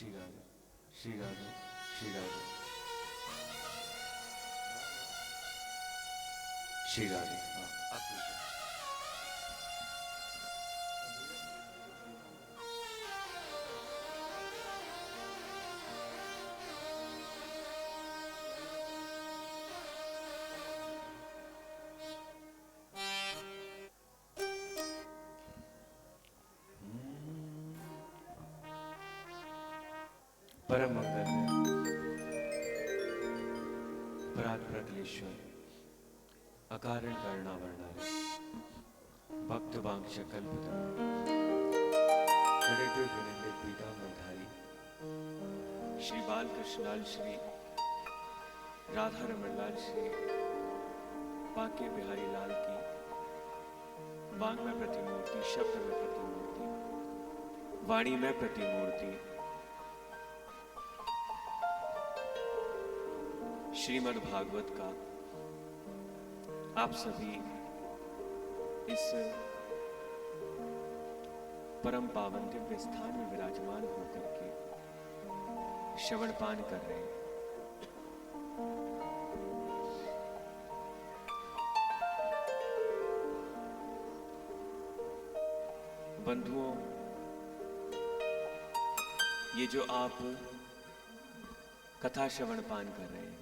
श्री राधे श्री राधे श्री राधे श्री राधे। हाँ, आप पूछो। परम मंगल परात प्रकलेश्वर अकारण कर्णावर्णाले भक्त वांक्ष कल्पतरु पीताम्बरधारी श्री बालकृष्णलाल श्री राधा रमणलाल श्री बांके बिहारी लाल की वांग में प्रतिमूर्ति, शब्द में प्रतिमूर्ति, वाणी में प्रतिमूर्ति श्रीमद् भागवत का आप सभी इस परम पावन दिव्य स्थान में विराजमान होकर के श्रवण पान कर रहे हैं। बंधुओं, ये जो आप कथा श्रवण पान कर रहे हैं,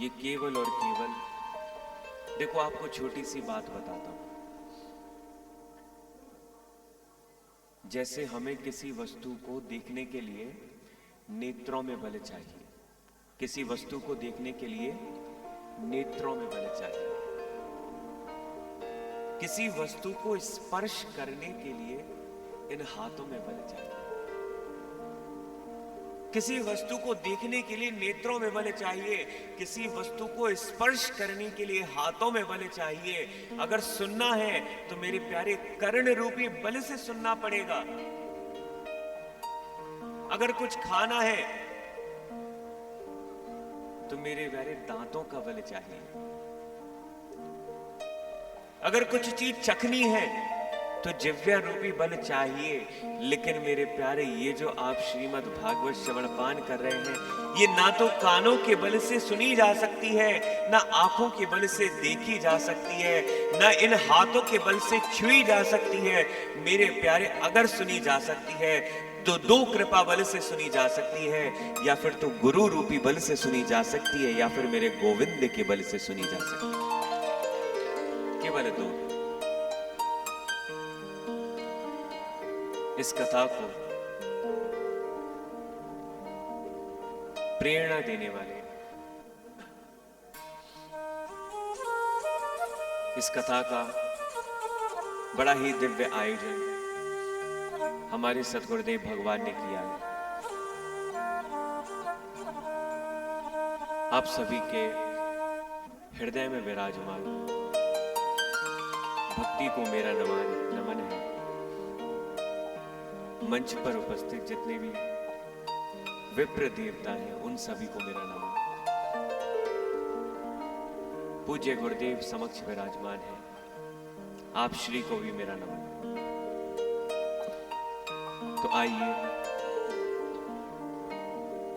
ये केवल और केवल, देखो आपको छोटी सी बात बताता हूं। जैसे हमें किसी वस्तु को देखने के लिए नेत्रों में बल चाहिए, किसी वस्तु को देखने के लिए नेत्रों में बल चाहिए, किसी वस्तु को स्पर्श करने के लिए इन हाथों में बल चाहिए, किसी वस्तु को देखने के लिए नेत्रों में बल चाहिए, किसी वस्तु को स्पर्श करने के लिए हाथों में बल चाहिए। अगर सुनना है तो मेरे प्यारे कर्ण रूपी बल से सुनना पड़ेगा। अगर कुछ खाना है तो मेरे प्यारे दांतों का बल चाहिए। अगर कुछ चीज चखनी है तो जिव्या रूपी बल चाहिए। लेकिन मेरे प्यारे, ये जो आप श्रीमद् भागवत श्रवण पान कर रहे हैं, ये ना तो कानों के बल से सुनी जा सकती है, ना आंखों के बल से देखी जा सकती है, ना इन हाथों के बल से छुई जा सकती है। मेरे प्यारे, अगर सुनी जा सकती है तो दो कृपा बल से सुनी जा सकती है, या फिर तो गुरु रूपी बल से सुनी जा सकती है, या फिर मेरे गोविंद के बल से सुनी जा सकती है। केवल दो। इस कथा को प्रेरणा देने वाले, इस कथा का बड़ा ही दिव्य आयोजन हमारे सद्गुरुदेव भगवान ने किया है। आप सभी के हृदय में विराजमान भक्ति को मेरा नमन है। मंच पर उपस्थित जितने भी विप्र देवता हैं, उन सभी को मेरा नमन। पूज्य गुरुदेव समक्ष विराजमान है, आप श्री को भी मेरा नमन। तो आइए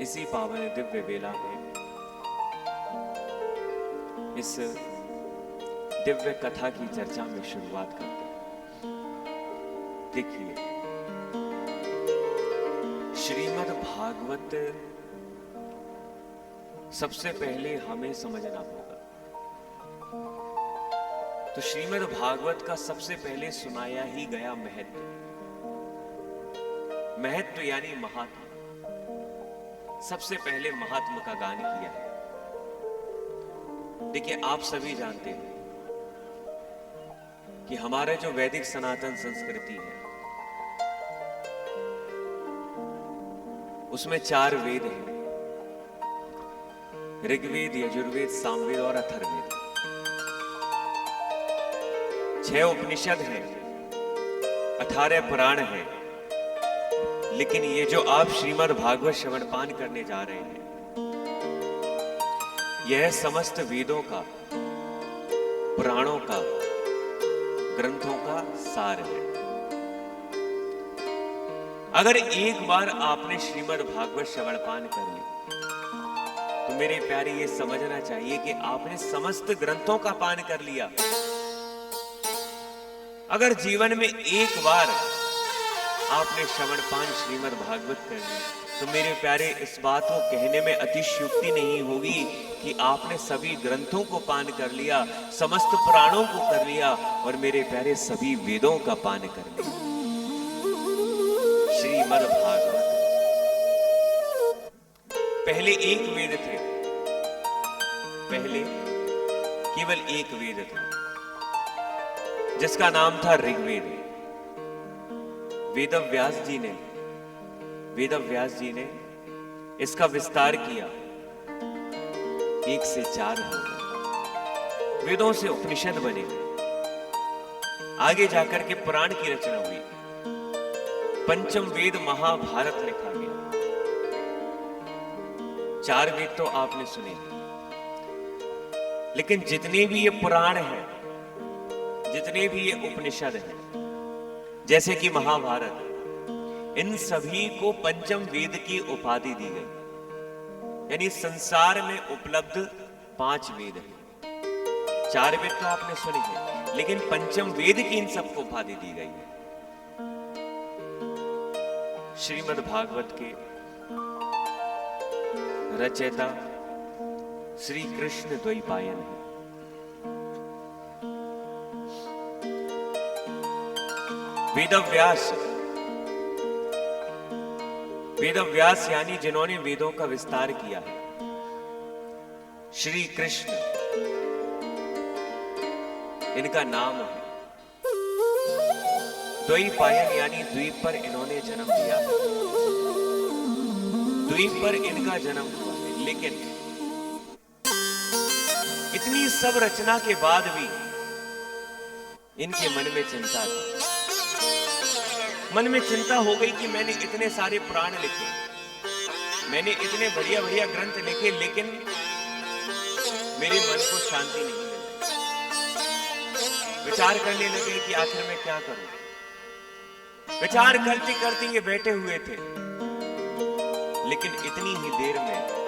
इसी पावन दिव्य बेला में इस दिव्य कथा की चर्चा में शुरुआत करते हैं। देखिए, श्रीमद् भागवत सबसे पहले हमें समझना होगा। तो श्रीमद् भागवत का सबसे पहले सुनाया ही गया महत्व, महत्व यानी महात्मा। सबसे पहले महात्मा का गान किया है। देखिए, आप सभी जानते हैं कि हमारे जो वैदिक सनातन संस्कृति है, उसमें 4 वेद हैं, ऋग्वेद, यजुर्वेद, सामवेद और अथर्ववेद। 6 उपनिषद हैं, 18 पुराण हैं। लेकिन ये जो आप श्रीमद् भागवत श्रवण पान करने जा रहे हैं, यह समस्त वेदों का, पुराणों का, ग्रंथों का सार है। अगर एक बार आपने श्रीमद् भागवत श्रवण पान कर लिया तो मेरे प्यारे ये समझना चाहिए कि आपने समस्त ग्रंथों का पान कर लिया। अगर जीवन में एक बार आपने श्रवण पान श्रीमद् भागवत कर लिया तो मेरे प्यारे इस बात को कहने में अतिशयोक्ति नहीं होगी कि आपने सभी ग्रंथों को पान कर लिया, समस्त पुराणों को कर लिया और मेरे प्यारे सभी वेदों का पान कर लिया। श्रीमद् भागवत पहले एक वेद थे, पहले केवल एक वेद था जिसका नाम था ऋग्वेद। वेदव्यास जी ने इसका विस्तार किया, 1 से 4 हो गए, वेदों से उपनिषद बने, आगे जाकर के पुराण की रचना हुई, पंचम वेद महाभारत लिखा गया। 4 वेद तो आपने सुने, लेकिन जितने भी ये पुराण हैं, जितने भी ये उपनिषद हैं, जैसे कि महाभारत, इन सभी को पंचम वेद की उपाधि दी गई। यानी संसार में उपलब्ध 5 वेद हैं। 4 वेद तो आपने सुने हैं, लेकिन पंचम वेद की इन सबको उपाधि दी गई है। श्रीमद् भागवत के रचयिता श्री कृष्ण द्वैपायन है। वेदव्यास यानी जिन्होंने वेदों का विस्तार किया है, श्री कृष्ण इनका नाम है। द्वैपायन यानी द्वीप पर इन्होंने जन्म लिया है, द्वीप पर इनका जन्म हुआ है। लेकिन इतनी सब रचना के बाद भी इनके मन में चिंता थी, मन में चिंता हो गई कि मैंने इतने सारे पुराण लिखे, मैंने इतने बढ़िया बढ़िया ग्रंथ लिखे, लेकिन मेरे मन को शांति नहीं मिल रही। विचार करने लगे कि आखिर मैं क्या करूं। विचार करते करते ये बैठे हुए थे, लेकिन इतनी ही देर में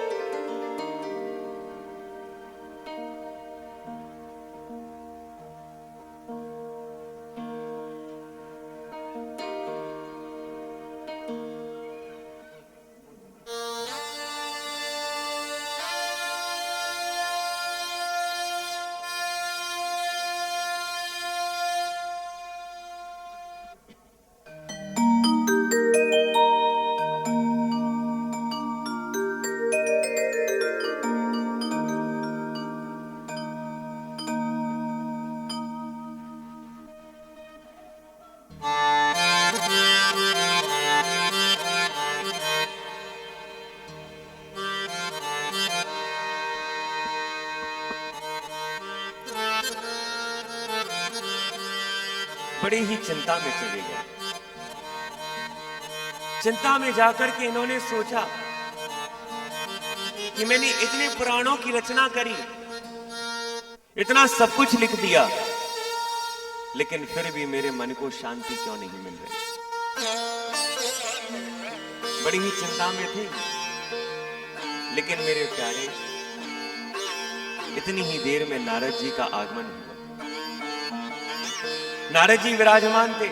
बड़ी ही चिंता में चले गए। चिंता में जाकर के इन्होंने सोचा कि मैंने इतने पुराणों की रचना करी, इतना सब कुछ लिख दिया, लेकिन फिर भी मेरे मन को शांति क्यों नहीं मिल रही। बड़ी ही चिंता में थे, लेकिन मेरे प्यारे इतनी ही देर में नारद जी का आगमन हुआ। नारद जी विराजमान थे।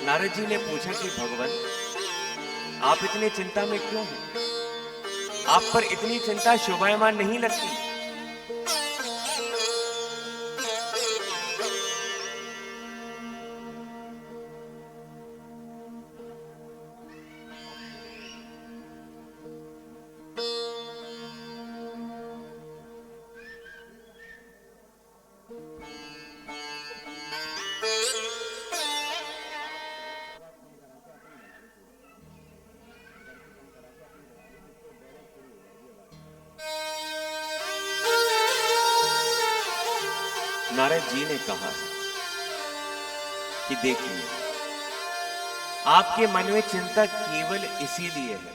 नारद जी ने पूछा कि भगवान, आप इतने चिंता में क्यों हैं? आप पर इतनी चिंता शोभायमान नहीं लगती। नारद जी ने कहा कि देखिए, आपके मन में चिंता केवल इसीलिए है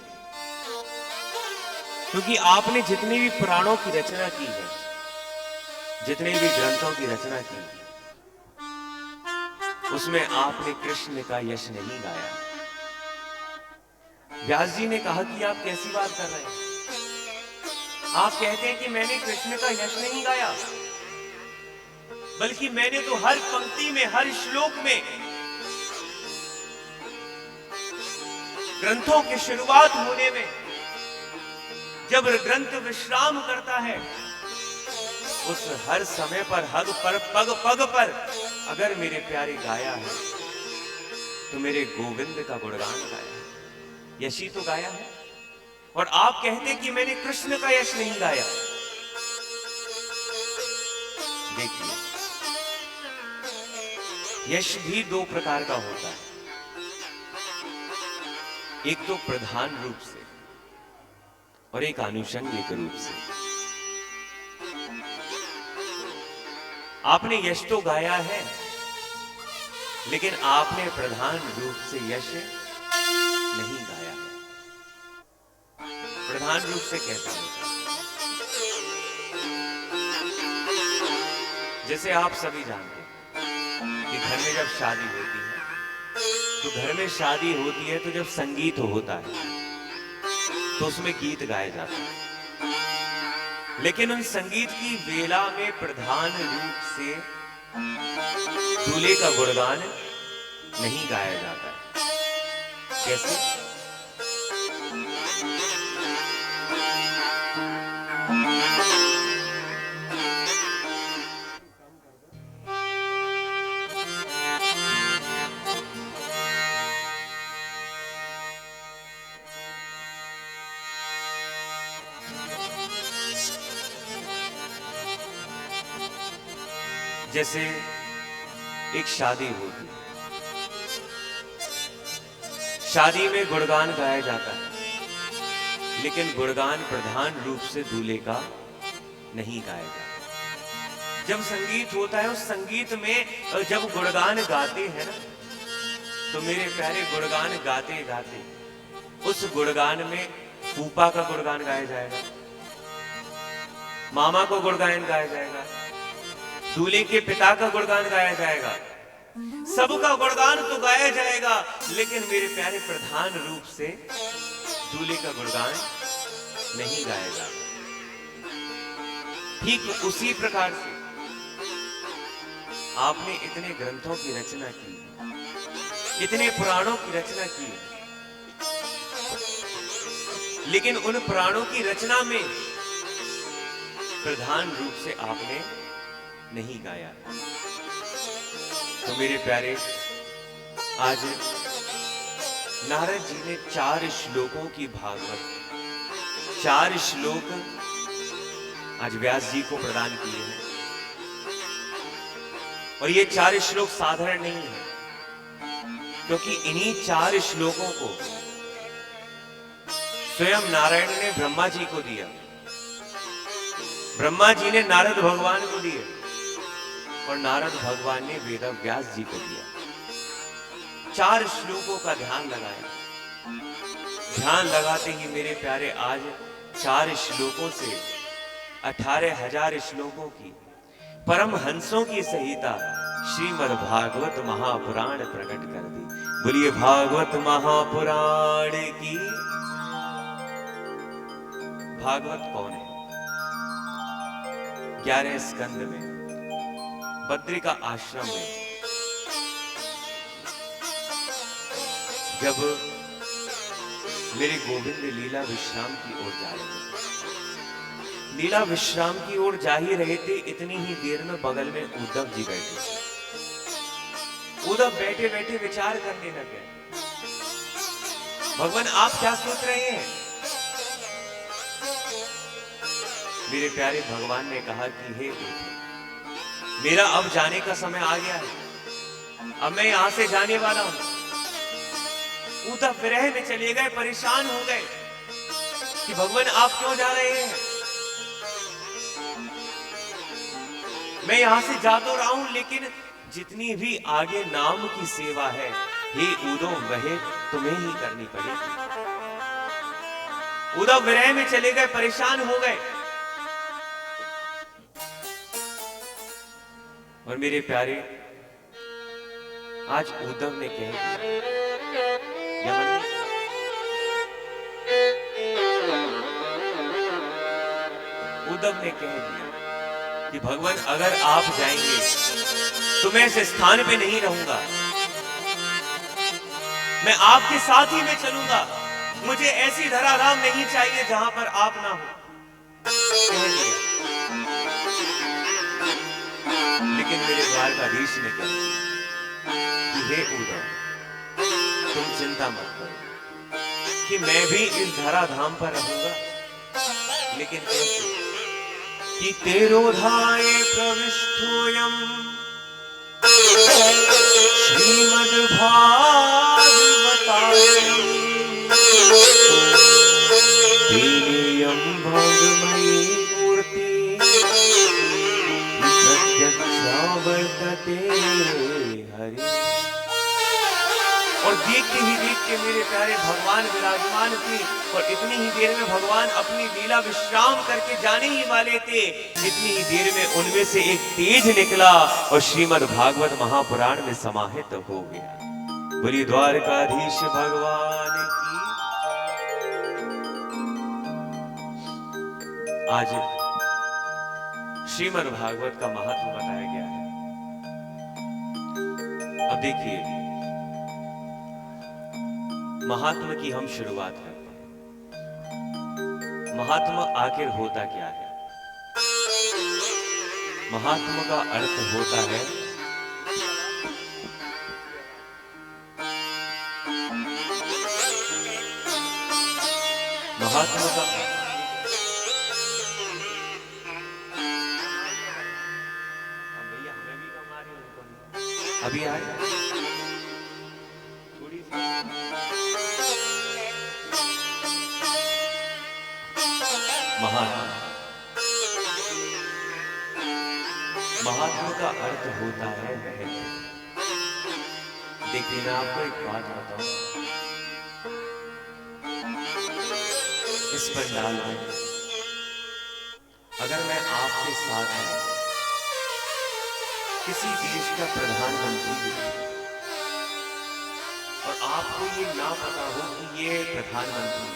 क्योंकि आपने जितनी भी पुराणों की रचना की है, जितने भी ग्रंथों की रचना की, उसमें आपने कृष्ण का यश नहीं गाया। व्यास जी ने कहा कि आप कैसी बात कर रहे हैं? आप कहते हैं कि मैंने कृष्ण का यश नहीं गाया, बल्कि मैंने तो हर पंक्ति में, हर श्लोक में, ग्रंथों की शुरुआत होने में, जब ग्रंथ विश्राम करता है, उस हर समय पर, हग पर, पग पग पर अगर मेरे प्यारे गाया है तो मेरे गोविंद का गुणगान गाया है, यश ही तो गाया है। और आप कहते हैं कि मैंने कृष्ण का यश नहीं गाया। देखिए, यश भी दो प्रकार का होता है। एक तो प्रधान रूप से और एक आनुषंगिक रूप से। आपने यश तो गाया है, लेकिन आपने प्रधान रूप से यश नहीं गाया है। प्रधान रूप से कैसा होता है? जैसे आप सभी जानते हैं कि घर में जब शादी होती है, तो घर में शादी होती है तो जब संगीत होता है तो उसमें गीत गाए जाते हैं, लेकिन उन संगीत की वेला में प्रधान रूप से दूल्हे का गुणगान नहीं गाया जाता है। कैसे? जैसे एक शादी होती है, शादी में गुणगान गाया जाता है, लेकिन गुणगान प्रधान रूप से दूल्हे का नहीं गाया जाता। जब संगीत होता है, उस संगीत में जब गुणगान गाते हैं ना, तो मेरे प्यारे गुणगान गाते गाते उस गुणगान में फूफा का गुणगान गाया जाएगा, मामा को गुणगान गाया जाएगा, दूल्हे के पिता का गुणगान गाया जाएगा, सबका गुणगान तो गाया जाएगा, लेकिन मेरे प्यारे प्रधान रूप से दूल्हे का गुणगान नहीं गाया जाता। ठीक उसी प्रकार से आपने इतने ग्रंथों की रचना की, इतने पुराणों की रचना की, लेकिन उन पुराणों की रचना में प्रधान रूप से आपने नहीं गाया। तो मेरे प्यारे, आज नारद जी ने 4 श्लोकों की भागवत, 4 श्लोक आज व्यास जी को प्रदान किए हैं। और ये 4 श्लोक साधारण नहीं है, क्योंकि इन्हीं 4 श्लोकों को स्वयं नारायण ने ब्रह्मा जी को दिया, ब्रह्मा जी ने नारद भगवान को दिए, और नारद भगवान ने वेद व्यास जी को दिया। 4 श्लोकों का ध्यान लगाया। ध्यान लगाते ही मेरे प्यारे, आज 4 श्लोकों से 18,000 श्लोकों की परम हंसों की संहिता श्रीमद् भागवत महापुराण प्रकट कर दी। बोलिए भागवत महापुराण की। भागवत कौन है? 11 स्कंद में बद्री का आश्रम में जब मेरे गोविंद लीला विश्राम की ओर जा रहे थे, लीला विश्राम की ओर जा ही रहे थे, इतनी ही देर में बगल में उद्धव जी बैठे थे। उद्धव बैठे बैठे विचार करने लगे, भगवान आप क्या सोच रहे हैं? मेरे प्यारे भगवान ने कहा कि हे उद्धव, मेरा अब जाने का समय आ गया है, अब मैं यहां से जाने वाला हूं। उद्धव विरह में चले गए, परेशान हो गए कि भगवान आप क्यों जा रहे हैं? मैं यहां से जा तो रहा हूं, लेकिन जितनी भी आगे नाम की सेवा है, हे उद्धव, वह तुम्हें ही करनी पड़ेगी। उद्धव विरह में चले गए, परेशान हो गए। और मेरे प्यारे, आज उद्धव ने कह दिया, यमन ने उद्धव ने कह दिया कि भगवान अगर आप जाएंगे तो मैं इस स्थान पे नहीं रहूंगा, मैं आपके साथ ही में चलूंगा, मुझे ऐसी धराधाम नहीं चाहिए जहां पर आप ना हो। कह दिया। लेकिन मेरे द्वारकाधीश ने कहा कि हे उद्धव, तुम चिंता मत करो कि मैं भी इस धराधाम पर रहूंगा, लेकिन कैसे कि तेरोधाए प्रविष्टोयम् श्रीमद्भागवतायम् तेनेयं भागमयी मूर्ति प्रत्यक्षावर्तते हरि। और देखते ही देखते मेरे प्यारे भगवान विराजमान थे, और इतनी ही देर में भगवान अपनी लीला विश्राम करके जाने ही वाले थे। इतनी ही देर में उनमें से एक तेज निकला और श्रीमद् भागवत महापुराण में समाहित हो गया। बोलिए द्वारकाधीश भगवान की। आज श्रीमद् भागवत का महत्व बताया गया है। अब देखिए, महात्मा की हम शुरुआत करते हैं। महात्मा आखिर होता क्या है? महात्मा का अर्थ होता है महात्मा का भैया हमें भी कमा रही हो, अभी आए थोड़ी सी। महात्मा का अर्थ होता है महत्व। देखिए मैं आपको एक बात बताऊं, इस पंडाल में अगर मैं आपके साथ हूं, किसी देश का प्रधानमंत्री और आपको ये ना पता हो कि ये प्रधानमंत्री,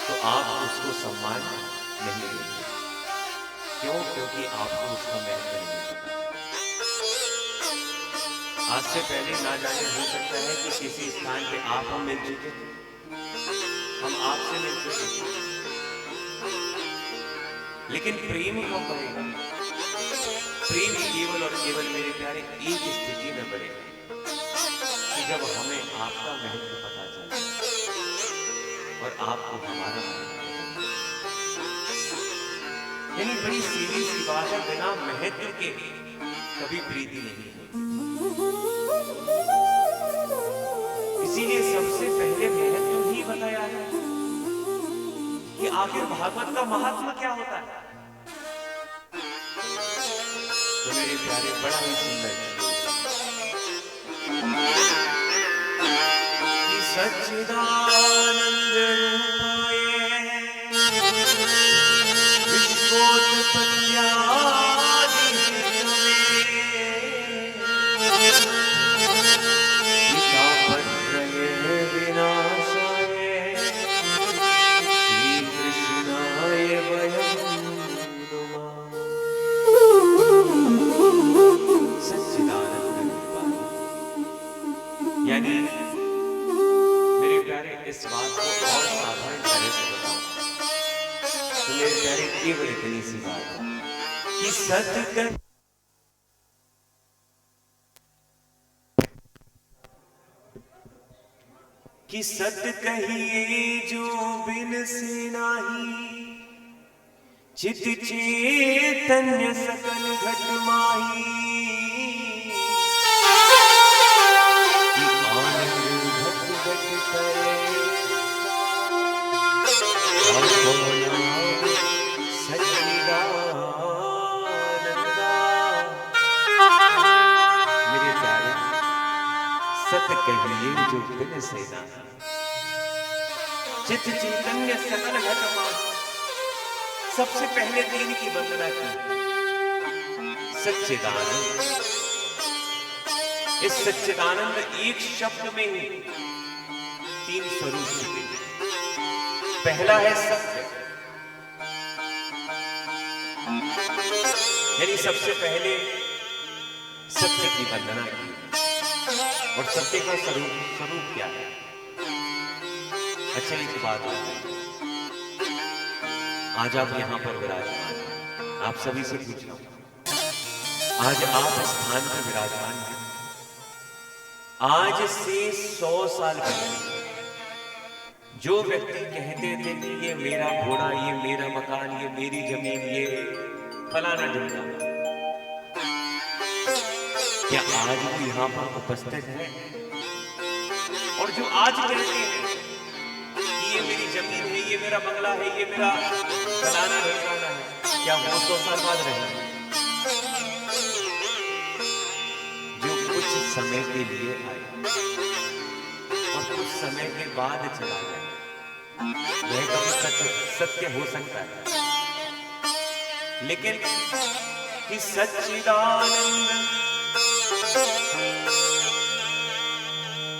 तो आप उसको सम्मान नहीं देंगे। क्यों? क्योंकि आपको उसका महत्व नहीं पता। आज से पहले ना जाने हो सकता है कि किसी स्थान पे आप हम मिल चुके, हम आपसे मिल चुके, लेकिन प्रेम कब बढ़ेगा? प्रेम केवल और केवल मेरे प्यारे एक स्थिति में बढ़ेगा कि जब हमें आपका महत्व पता चले और आपको हमारा महत्व। यानी बड़ी सीधी सी बात है, बिना महत्व के कभी प्रीति नहीं होती। इसीलिए सबसे पहले महत्व ही बताया है कि आखिर भागवत का महात्मा क्या होता है। तो मेरे प्यारे बड़ा ही सुंदर कि सच्चिदानंद रूपाय यानी मेरे प्यारे इस बात को और साधारण तरह से बताओ तो मेरे प्यारे केवल इतनी सी बात है कि सत कहिए जो बिन से नाही, चित चैतन्य सकल घट माही। मेरे प्यारे सत कहिए जो बिन से नाही, चित चैतन्य सकल घट माही। सबसे पहले तीन की वंदना की, सच्चिदानंद। इस सच्चिदानंद एक शब्द में ही 3 स्वरूप छिपे हैं। पहला है सत्य, यानी सबसे पहले सत्य की वंदना की। और सत्य का स्वरूप क्या है? अच्छा एक बात है, आज आप यहां पर विराजमान हैं, आप सभी से पूछ रहा हूं, आज आप इस स्थान पर विराजमान हैं। आज से 100 साल पहले जो व्यक्ति कहते थे कि ये मेरा घोड़ा, ये मेरा मकान, ये मेरी जमीन, ये फलाना ढिमका, क्या आज वो यहां पर उपस्थित है? और जो आज कहते हैं कि ये मेरी जमीन है, ये मेरा बंगला है, ये मेरा फलाना ढिमकाना है, क्या वो 100 साल बाद रहेंगे? जो कुछ समय के लिए आए और कुछ समय के बाद चला जाए, वह कभी सत्य हो सकता है। लेकिन कि सच्चिदानंद,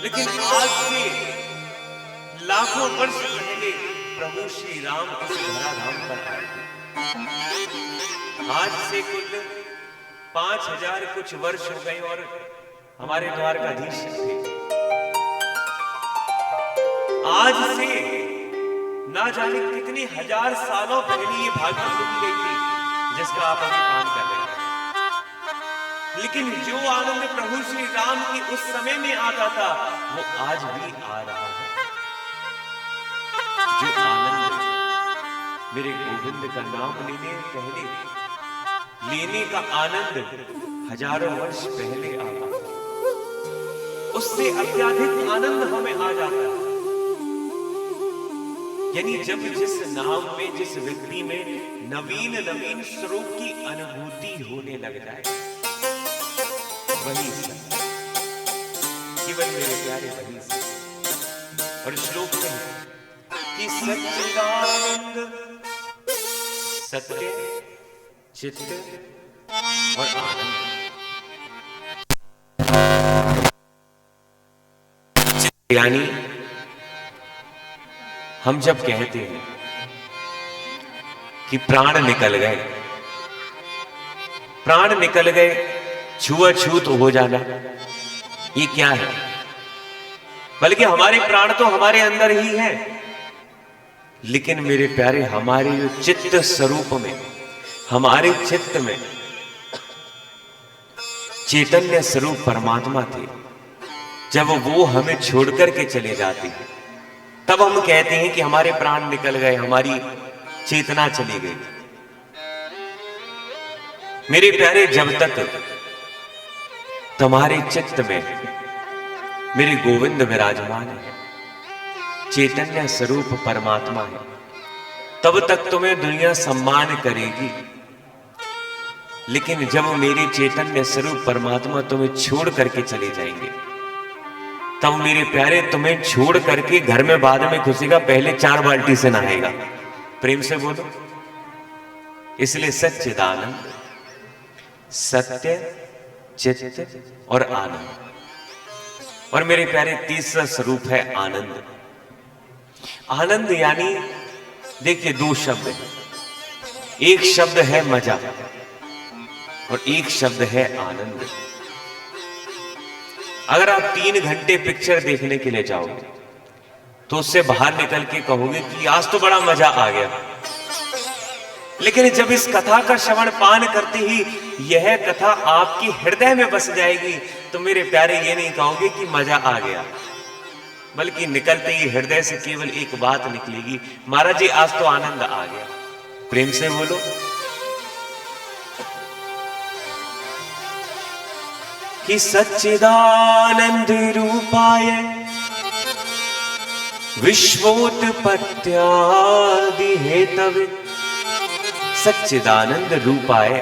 लेकिन आज से लाखों वर्ष पहले प्रभु श्री राम इस धराधाम पर आए थे। आज से कुल 5000 कुछ वर्ष हो गए और हमारे द्वारकाधीश थे। आज से ना जाने कितने हजार सालों पहले ये भागवत लिखी गई थी जिसका आप अभी पान कर रहे हैं। लेकिन जो आनंद प्रभु श्री राम की उस समय में आता था वो आज भी आ रहा है। जो आनंद मेरे गोविंद का नाम लेने का आनंद हजारों वर्ष पहले आता, उससे अत्याधिक आनंद हमें आ जाता है। यानी जब जिस नाम में, जिस व्यक्ति में नवीन नवीन स्वरूप की अनुभूति होने लग जाए, वही सत्य, केवल मेरे प्यारे वही सत्य। और श्लोक में है कि सच्चिदानंद, सत्य, चित्त और आनंद। यानी हम जब कहते हैं कि प्राण निकल गए, प्राण निकल गए, छुआछूत हो जाना, ये क्या है? बल्कि हमारे प्राण तो हमारे अंदर ही है, लेकिन मेरे प्यारे हमारे जो चित्त स्वरूप में, हमारे चित्त में चैतन्य स्वरूप परमात्मा थे, जब वो हमें छोड़कर के चले जाते हैं तब हम कहते हैं कि हमारे प्राण निकल गए, हमारी चेतना चली गई। मेरे प्यारे, जब तक तुम्हारे चित्त में मेरे गोविंद विराजमान है, चैतन्य स्वरूप परमात्मा है, तब तक तुम्हें दुनिया सम्मान करेगी। लेकिन जब मेरे चैतन्य स्वरूप परमात्मा तुम्हें छोड़ करके चले जाएंगे, तब मेरे प्यारे तुम्हें छोड़ करके घर में बाद में घुसेगा, पहले 4 बाल्टी से नहाएगा। प्रेम से बोलो। इसलिए सच्चिदानंद, सत्य, चित्त और आनंद। और मेरे प्यारे तीसरा स्वरूप है आनंद। आनंद यानी देखिए 2 शब्द है, एक शब्द है मजा और एक शब्द है आनंद। अगर आप 3 घंटे पिक्चर देखने के लिए जाओगे तो उससे बाहर निकल के कहोगे कि आज तो बड़ा मजा आ गया, लेकिन जब इस कथा का श्रवण पान करते ही यह कथा आपके हृदय में बस जाएगी तो मेरे प्यारे ये नहीं कहोगे कि मजा आ गया, बल्कि निकलते ही हृदय से केवल एक बात निकलेगी, महाराज जी आज तो आनंद आ गया। प्रेम से बोलो। कि सच्चिदानंद रूपाय विश्वोत्पत्त्यादि हेतवे। सच्चिदानंद रूपाय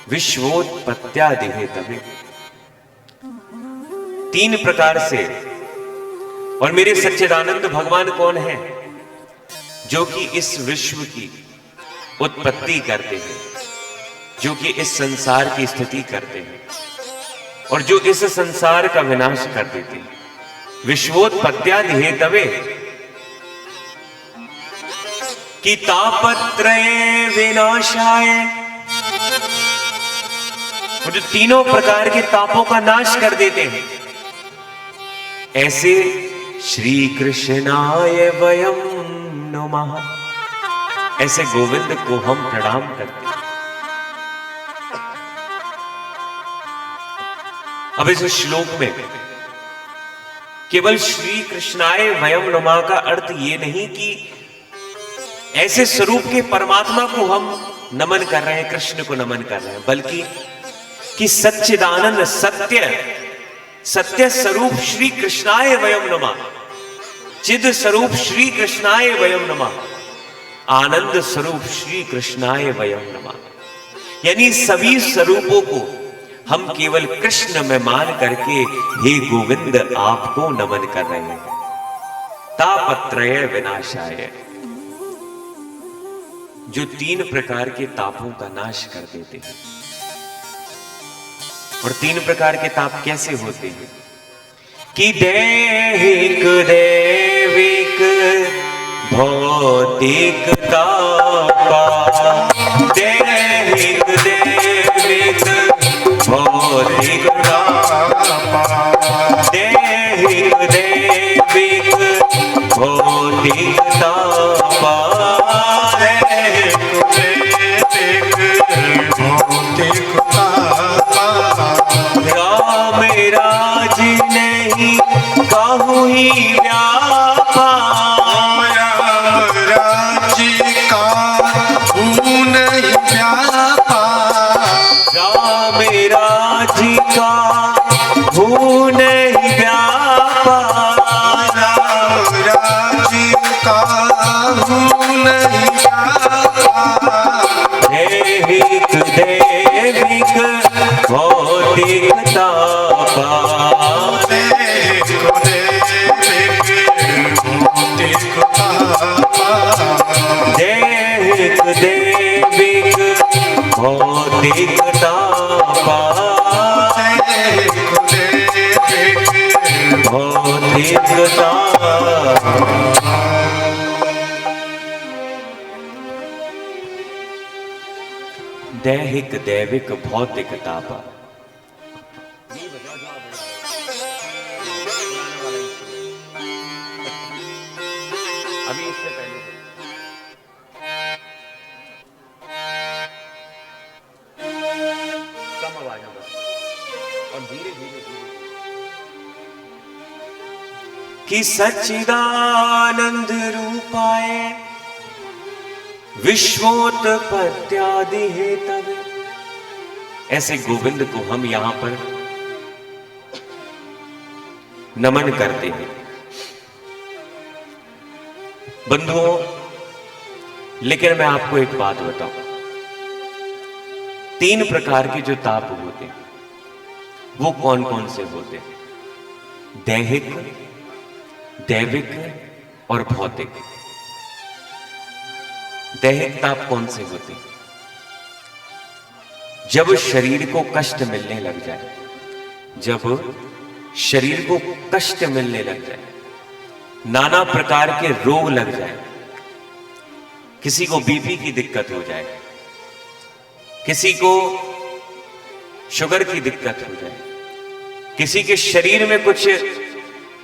विश्वोत्पत्त्यादि हेतवे। 3 प्रकार से। और मेरे सच्चिदानंद भगवान कौन है? जो कि इस विश्व की उत्पत्ति करते हैं, जो कि इस संसार की स्थिति करते हैं और जो इस संसार का विनाश कर देते हैं। विश्वोत्पत्त्यादि हेतवे कि तापत्रय विनाशाय, वो जो तीनों प्रकार के तापों का नाश कर देते हैं, ऐसे श्री कृष्णाय वयम नमः, ऐसे गोविंद को हम प्रणाम करते हैं। अब इस श्लोक में केवल श्री कृष्णाय वयम नमः का अर्थ ये नहीं कि ऐसे स्वरूप के परमात्मा को हम नमन कर रहे हैं, कृष्ण को नमन कर रहे हैं, बल्कि कि सच्चिदानंद सत्य स्वरूप श्री कृष्णाय वयम नमः, चिद स्वरूप श्री कृष्णाय वयम नमः, आनंद स्वरूप श्री कृष्णाय वयम नमः। यानी सभी स्वरूपों को हम केवल कृष्ण में मान करके हे गोविंद आपको नमन कर रहे हैं। तापत्रय विनाशाय, जो तीन प्रकार के तापों का नाश कर देते हैं। और तीन प्रकार के ताप कैसे होते हैं कि दैहिक दैविक भौतिक तापा, दैहिक दैविक भौतिक तापा, दैहिक दैविक भौतिक तापा, राम राज नहीं कहूँ ही व्यापा, राम राज का नहीं व्यापा, राम राज का नहीं व्यापा, राम राज का नहीं व्यापा, दैहिक दैविक भौतिक तापा, दैहिक दैविक भौतिक तापा, दैहिक दैविक भौतिक तापा, दैहिक दैविक भौतिक तापा। दैहिक दैविक भौतिक तापा, अभी इससे पहले कम आवाज में बस, और धीरे धीरे कि सच्चिदानंद रूपाय विश्वोत्पत्त्यादि हेतवे, ऐसे गोविंद को हम यहां पर नमन करते हैं। बंधुओं, लेकिन मैं आपको एक बात बताऊं, तीन प्रकार के जो ताप होते हैं वो कौन कौन से होते हैं? दैहिक, दैविक और भौतिक। दैहिक ताप कौन से होते हैं? जब शरीर को कष्ट मिलने लग जाए, जब शरीर को कष्ट मिलने लग जाए, नाना प्रकार के रोग लग जाए, किसी को बीपी की दिक्कत हो जाए, किसी को शुगर की दिक्कत हो जाए, किसी के शरीर में कुछ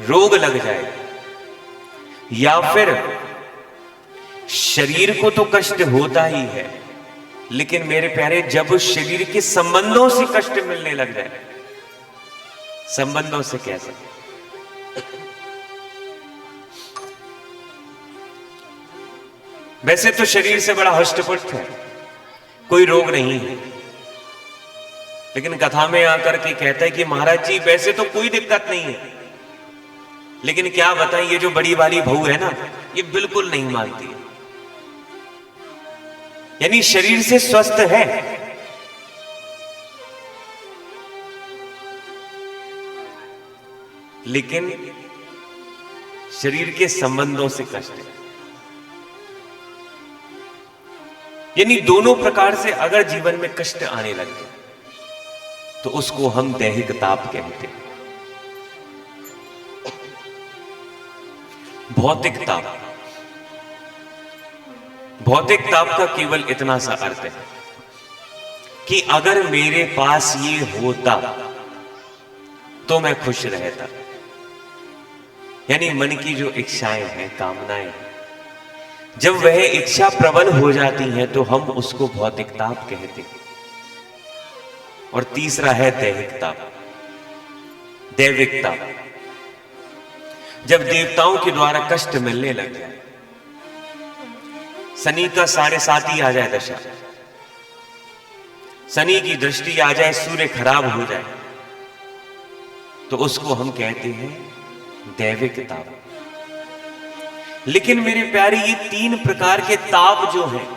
रोग लग जाए, या फिर शरीर को तो कष्ट होता ही है, लेकिन मेरे प्यारे जब शरीर के संबंधों से कष्ट मिलने लग जाए, संबंधों से कैसे? वैसे तो शरीर से बड़ा हष्टपुष्ट है, कोई रोग नहीं है, लेकिन कथा में आकर के कहता है कि महाराज जी वैसे तो कोई दिक्कत नहीं है, लेकिन क्या बताएं ये जो बड़ी वाली बहू है ना, ये बिल्कुल नहीं मानती है। यानी शरीर से स्वस्थ है, लेकिन शरीर के संबंधों से कष्ट है। यानी दोनों प्रकार से अगर जीवन में कष्ट आने लग गए तो उसको हम दैहिक ताप कहते हैं। भौतिक ताप, भौतिक ताप का केवल इतना सा अर्थ है कि अगर मेरे पास ये होता तो मैं खुश रहता। यानी मन की जो इच्छाएं हैं, कामनाएं हैं, जब वह इच्छा प्रबल हो जाती हैं तो हम उसको भौतिक ताप कहते हैं। और तीसरा है दैहिक ताप, दैविक ताप। जब देवताओं के द्वारा कष्ट मिलने लग जाए, शनि का 7.5 आ जाए दशा, शनि की दृष्टि आ जाए, सूर्य खराब हो जाए, तो उसको हम कहते हैं दैविक ताप। लेकिन मेरे प्यारे ये 3 प्रकार के ताप जो हैं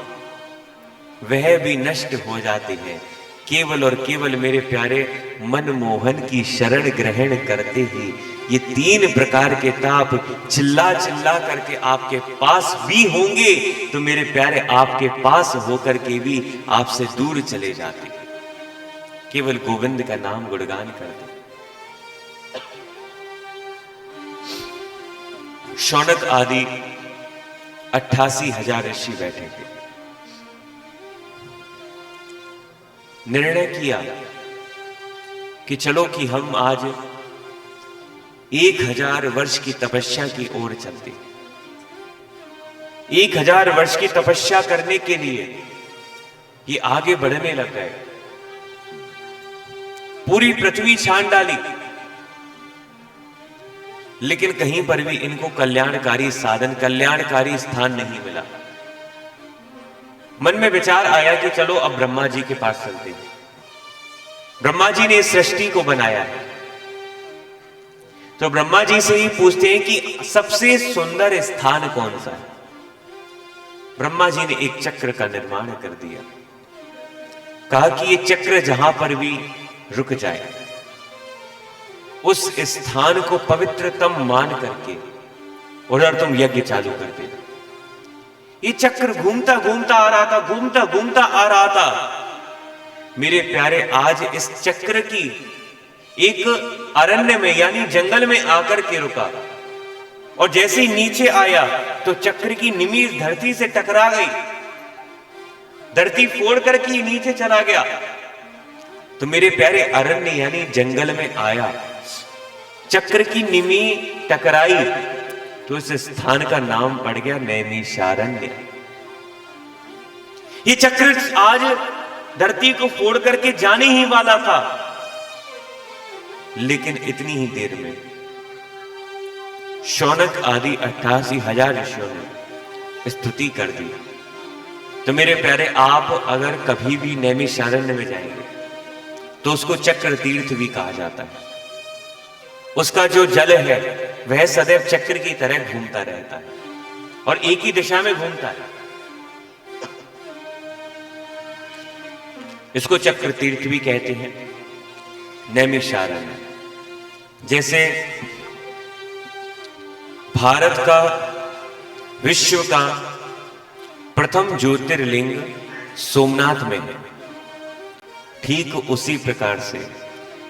वह भी नष्ट हो जाते हैं केवल और केवल मेरे प्यारे मनमोहन की शरण ग्रहण करते ही। ये 3 प्रकार के ताप चिल्ला चिल्ला करके आपके पास भी होंगे तो मेरे प्यारे आपके पास होकर के भी आपसे दूर चले जाते, केवल गोविंद का नाम गुणगान करते। शौनक आदि 88,000 ऋषि बैठे थे। निर्णय किया कि चलो कि हम आज 1000 वर्ष की तपस्या की ओर चलते। 1000 वर्ष की तपस्या करने के लिए ये आगे बढ़ने लग गए, पूरी पृथ्वी छान डाली, लेकिन कहीं पर भी इनको कल्याणकारी साधन, कल्याणकारी स्थान नहीं मिला। मन में विचार आया कि चलो अब ब्रह्मा जी के पास चलते हैं। ब्रह्मा जी ने इस सृष्टि को बनाया है, तो ब्रह्मा जी से ही पूछते हैं कि सबसे सुंदर स्थान कौन सा है। ब्रह्मा जी ने एक चक्र का निर्माण कर दिया, कहा कि ये चक्र जहां पर भी रुक जाए उस स्थान को पवित्रतम मान करके उधर तुम यज्ञ चालू कर देना। ये चक्र घूमता घूमता आ रहा था, घूमता घूमता आ रहा था। मेरे प्यारे आज इस चक्र की एक अरण्य में यानी जंगल में आकर के रुका, और जैसे ही नीचे आया तो चक्र की निमीर धरती से टकरा गई, धरती फोड़ करके नीचे चला गया। तो मेरे प्यारे अरण्य यानी जंगल में आया, चक्र की निमी टकराई, तो इस स्थान का नाम पड़ गया नैमिषारण्य। ये चक्र आज धरती को फोड़ करके जाने ही वाला था, लेकिन इतनी ही देर में शौनक आदि 88,000 ऋषियों ने स्तुति कर दी। तो मेरे प्यारे आप अगर कभी भी नैमिषारण्य में जाएंगे तो उसको चक्र तीर्थ भी कहा जाता है। उसका जो जल है वह सदैव चक्र की तरह घूमता रहता है और एक ही दिशा में घूमता है। इसको चक्र तीर्थ भी कहते हैं, नैमिषारण्य। जैसे भारत का, विश्व का प्रथम ज्योतिर्लिंग सोमनाथ में है, ठीक उसी प्रकार से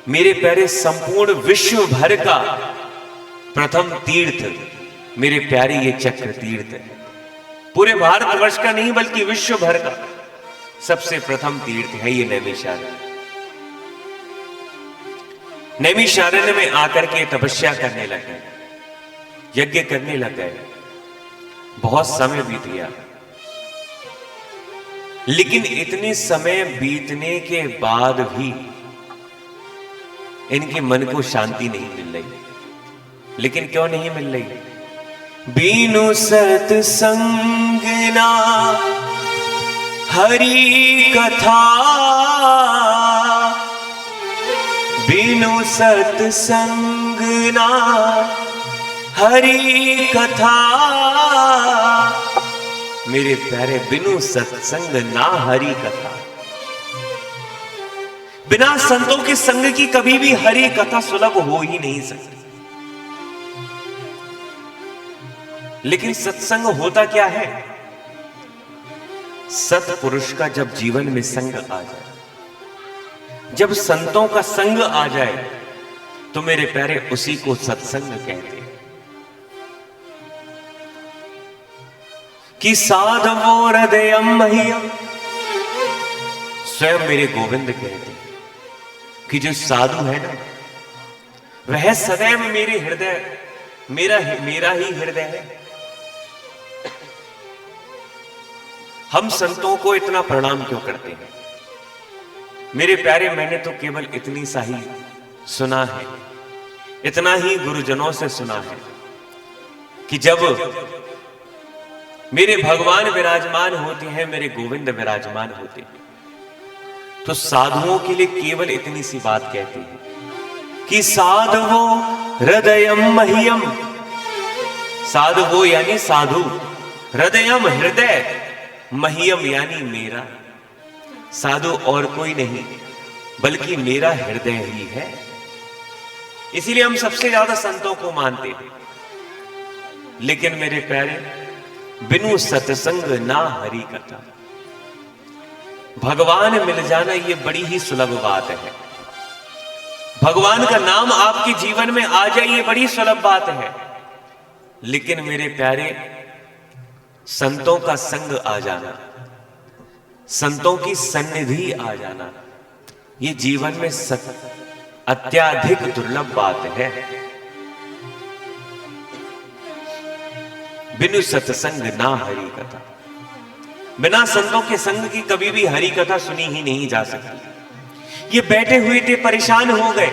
मेरे प्यारे संपूर्ण विश्व भर का प्रथम तीर्थ मेरे प्यारे ये चक्र तीर्थ है। पूरे भारतवर्ष का नहीं बल्कि विश्व भर का सबसे प्रथम तीर्थ है ये नैमिषारण्य। नैमिषारण्य में आकर के तपस्या करने लगे, यज्ञ करने लग गए। बहुत समय बीत गया, लेकिन इतने समय बीतने के बाद भी इनके मन को शांति नहीं मिल रही। लेकिन क्यों नहीं मिल रही? बीनु सत्संग ना हरि कथा, बीनु सत्संग ना हरि कथा। मेरे प्यारे बिनु सत्संग ना हरि कथा, बिना संतों के संग की कभी भी हरि कथा सुलभ हो ही नहीं सकती। लेकिन सत्संग होता क्या है? सतपुरुष का जब जीवन में संग आ जाए, जब संतों का संग आ जाए, तो मेरे प्यारे उसी को सत्संग कहते हैं। कि साधवो हृदयम मह्यम, स्वयं मेरे गोविंद कहते हैं कि जो साधु है ना, वह सदैव मेरे हृदय, मेरा ही हृदय है। हम संतों को इतना प्रणाम क्यों करते हैं? मेरे प्यारे, मैंने तो केवल इतनी सा ही सुना है, इतना ही गुरुजनों से सुना है कि जब मेरे भगवान विराजमान होते हैं, मेरे गोविंद विराजमान होते हैं, तो साधुओं के लिए केवल इतनी सी बात कहते हैं कि साधवो हृदयम मह्यम। साधवो यानी साधु, हृदयम हृदय, मह्यम यानी मेरा। साधु और कोई नहीं बल्कि मेरा हृदय ही है। इसीलिए हम सबसे ज्यादा संतों को मानते हैं। लेकिन मेरे प्यारे, बिनु सत्संग ना हरि कथा, भगवान मिल जाना ये बड़ी ही सुलभ बात है। भगवान का नाम आपके जीवन में आ जाए, ये बड़ी सुलभ बात है। लेकिन मेरे प्यारे, संतों का संग आ जाना, संतों की सन्निधि आ जाना, ये जीवन में अत्याधिक दुर्लभ बात है। बिनु सत्संग ना हरि कथा, बिना संतों के संग की कभी भी हरि कथा सुनी ही नहीं जा सकती। ये बैठे हुए थे, परेशान हो गए,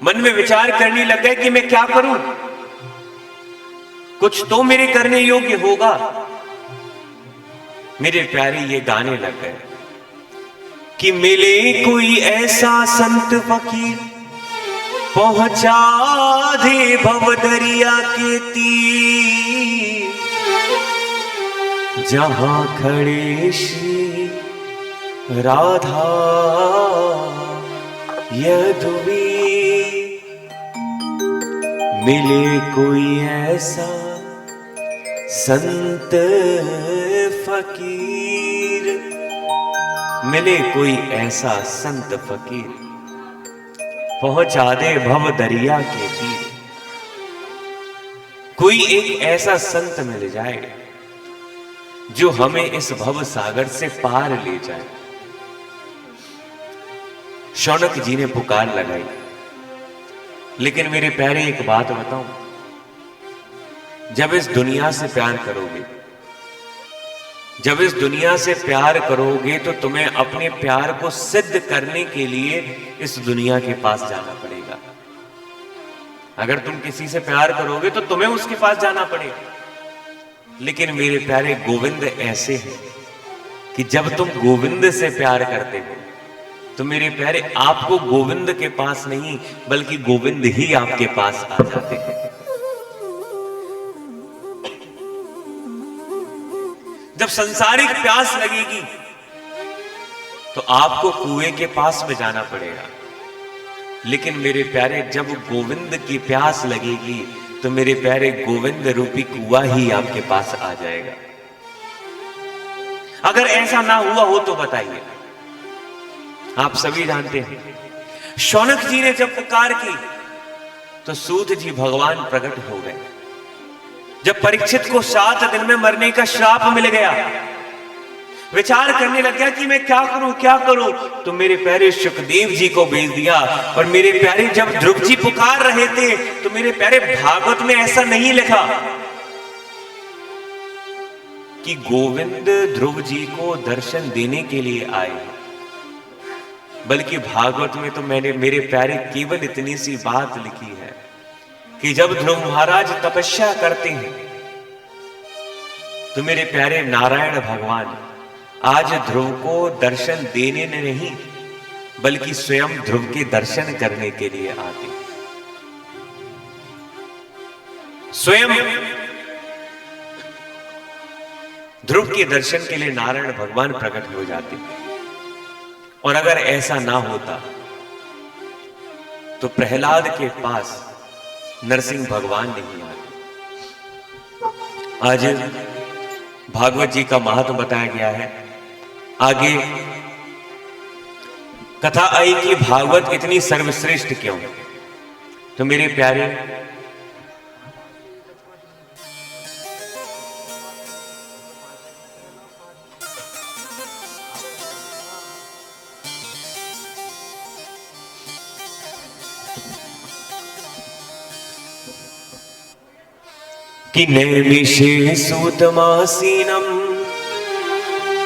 मन में विचार करने लग गए कि मैं क्या करूं, कुछ तो मेरे करने योग्य होगा। मेरे प्यारे, ये गाने लग गए कि मिले कोई ऐसा संत फकीर, पहुंचा दे भव दरिया के तीर, जहां खड़े श्री राधा यदुवीर। मिले कोई ऐसा संत फकीर, मिले कोई ऐसा संत फकीर, पहुंचा दे भव दरिया के तीर। कोई एक ऐसा संत मिल जाए जो हमें इस भव सागर से पार ले जाए। शौनक जी ने पुकार लगाई। लेकिन मेरे प्यारे, एक बात बताऊं, जब इस दुनिया से प्यार करोगे, जब इस दुनिया से प्यार करोगे, तो तुम्हें अपने प्यार को सिद्ध करने के लिए इस दुनिया के पास जाना पड़ेगा। अगर तुम किसी से प्यार करोगे तो तुम्हें उसके पास जाना पड़ेगा। लेकिन मेरे प्यारे, गोविंद ऐसे हैं कि जब तुम गोविंद से प्यार करते हो तो मेरे प्यारे, आपको गोविंद के पास नहीं बल्कि गोविंद ही आपके पास आ जाते हैं। जब संसारिक प्यास लगेगी तो आपको कुएं के पास में जाना पड़ेगा। लेकिन मेरे प्यारे, जब गोविंद की प्यास लगेगी तो मेरे प्यारे, गोविंद रूपी कुआं ही आपके पास आ जाएगा। अगर ऐसा ना हुआ हो तो बताइए। आप सभी जानते हैं, शौनक जी ने जब पुकार की तो सूत जी भगवान प्रकट हो गए। जब परीक्षित को 7 दिन में मरने का श्राप मिल गया, विचार करने लग गया कि मैं क्या करूं, क्या करूं, तो मेरे प्यारे सुखदेव जी को भेज दिया। और मेरे प्यारे, जब ध्रुव जी पुकार रहे थे तो मेरे प्यारे, भागवत में ऐसा नहीं लिखा कि गोविंद ध्रुव जी को दर्शन देने के लिए आए, बल्कि भागवत में तो मैंने मेरे प्यारे केवल इतनी सी बात लिखी है कि जब ध्रुव महाराज तपस्या करते हैं तो मेरे प्यारे नारायण भगवान आज ध्रुव को दर्शन देने नहीं बल्कि स्वयं ध्रुव के दर्शन करने के लिए आते। स्वयं ध्रुव के दर्शन के लिए नारायण भगवान प्रकट हो जाते। और अगर ऐसा ना होता तो प्रहलाद के पास नरसिंह भगवान नहीं आते। आज भागवत जी का महत्व बताया गया है। आगे कथा आई कि भागवत इतनी सर्वश्रेष्ठ क्यों है। तो मेरे प्यारे, कि नैमिषे सूतमासीनम्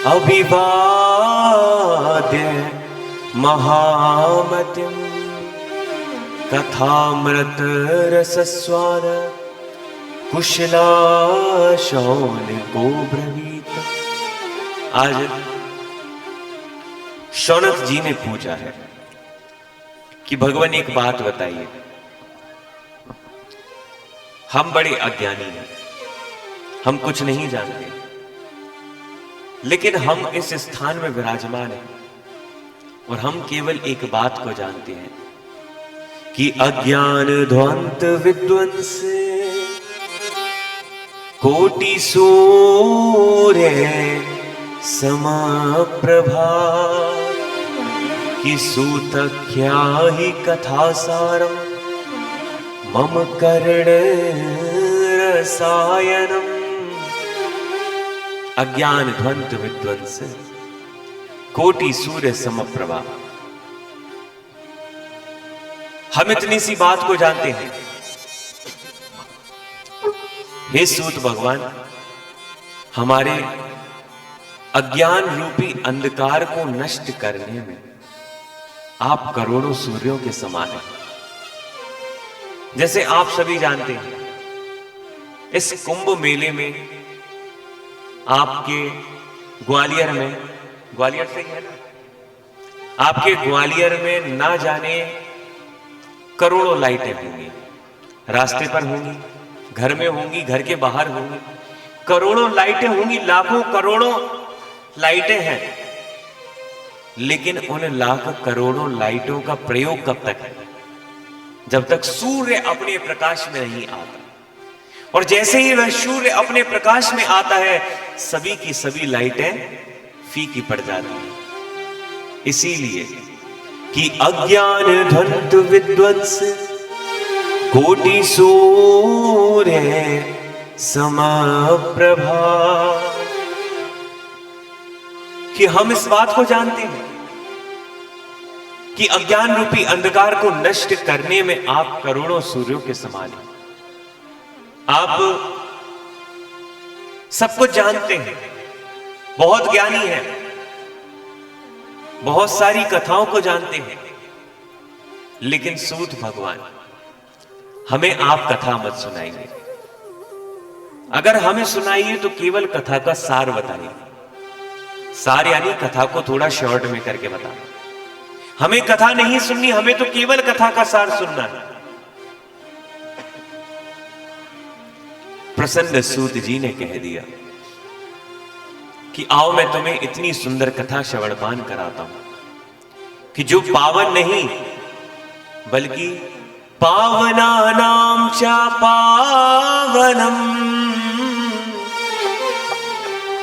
अभिवाद्य महामतिम् कथामृत रसस्वाद कुशला शौनको ब्रवीत। आज शौनक जी ने पूछा है कि भगवान एक बात बताइए, हम बड़े अज्ञानी हैं, हम कुछ नहीं जानते, लेकिन हम इस स्थान में विराजमान हैं और हम केवल एक बात को जानते हैं कि अज्ञान ध्वंत विद्वंस कोटि सूर्य समप्रभा कि सूत क्या ही कथा सारम मम कर्ण रसायनम। अज्ञान ध्वंत विद्वंस कोटि सूर्य समप्रभा। हम इतनी सी बात को जानते हैं, हे सूत भगवान, हमारे अज्ञान रूपी अंधकार को नष्ट करने में आप करोड़ों सूर्यों के समान हैं। जैसे आप सभी जानते हैं, इस कुंभ मेले में आपके ग्वालियर में, ग्वालियर से है ना, आपके ग्वालियर में ना जाने करोड़ों लाइटें होंगी, रास्ते पर होंगी, घर में होंगी, घर के बाहर होंगी, करोड़ों लाइटें होंगी, लाखों करोड़ों लाइटें हैं। लेकिन उन लाख करोड़ों लाइटों का प्रयोग कब तक है? जब तक सूर्य अपने प्रकाश में नहीं आता। और जैसे ही वह सूर्य अपने प्रकाश में आता है, सभी की सभी लाइटें फीकी पड़ जाती हैं। इसीलिए कि अज्ञान ध्वंत विद्वंस कोटि सूर्य समप्रभा, कि हम इस बात को जानते हैं कि अज्ञान रूपी अंधकार को नष्ट करने में आप करोड़ों सूर्यों के समान हैं। आप सब कुछ जानते हैं, बहुत ज्ञानी हैं, बहुत सारी कथाओं को जानते हैं, लेकिन सूत भगवान, हमें आप कथा मत सुनाइए। अगर हमें सुनाइए तो केवल कथा का सार बताइए। सार यानी कथा को थोड़ा शॉर्ट में करके बताना। हमें कथा नहीं सुननी, हमें तो केवल कथा का सार सुनना है। प्रसन्न सूत जी ने कह दिया कि आओ मैं तुम्हें इतनी सुंदर कथा श्रवणपान कराता हूं कि जो पावन नहीं बल्कि पावना नाम चा पावनम,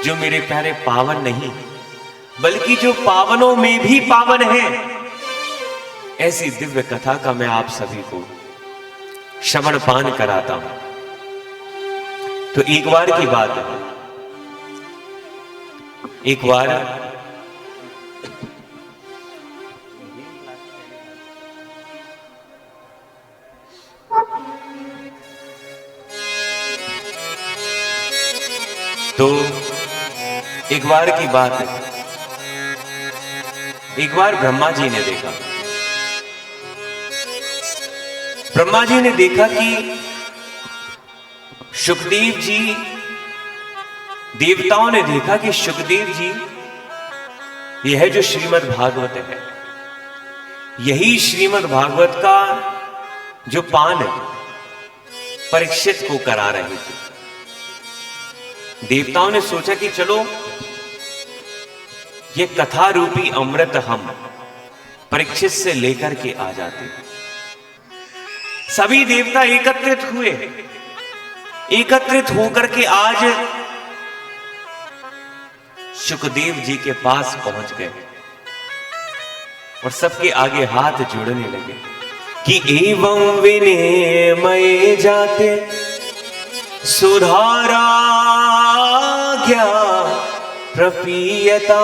जो मेरे प्यारे पावन नहीं बल्कि जो पावनों में भी पावन है, ऐसी दिव्य कथा का मैं आप सभी को श्रवणपान कराता हूं। तो एक बार की बात है, एक बार की बात है, एक बार ब्रह्मा जी ने देखा, ब्रह्मा जी ने देखा कि शुकदेव जी, देवताओं ने देखा कि शुकदेव जी, यह जो श्रीमद् भागवत है, यही श्रीमद् भागवत का जो पान परीक्षित को करा रहे थे। देवताओं ने सोचा कि चलो ये कथा रूपी अमृत हम परीक्षित से लेकर के आ जाते हैं। सभी देवता एकत्रित हुए, एकत्रित होकर के आज सुखदेव जी के पास पहुंच गए और सबके आगे हाथ जोड़ने लगे कि एवं विनय जाते सुधारा गया प्रपीयता।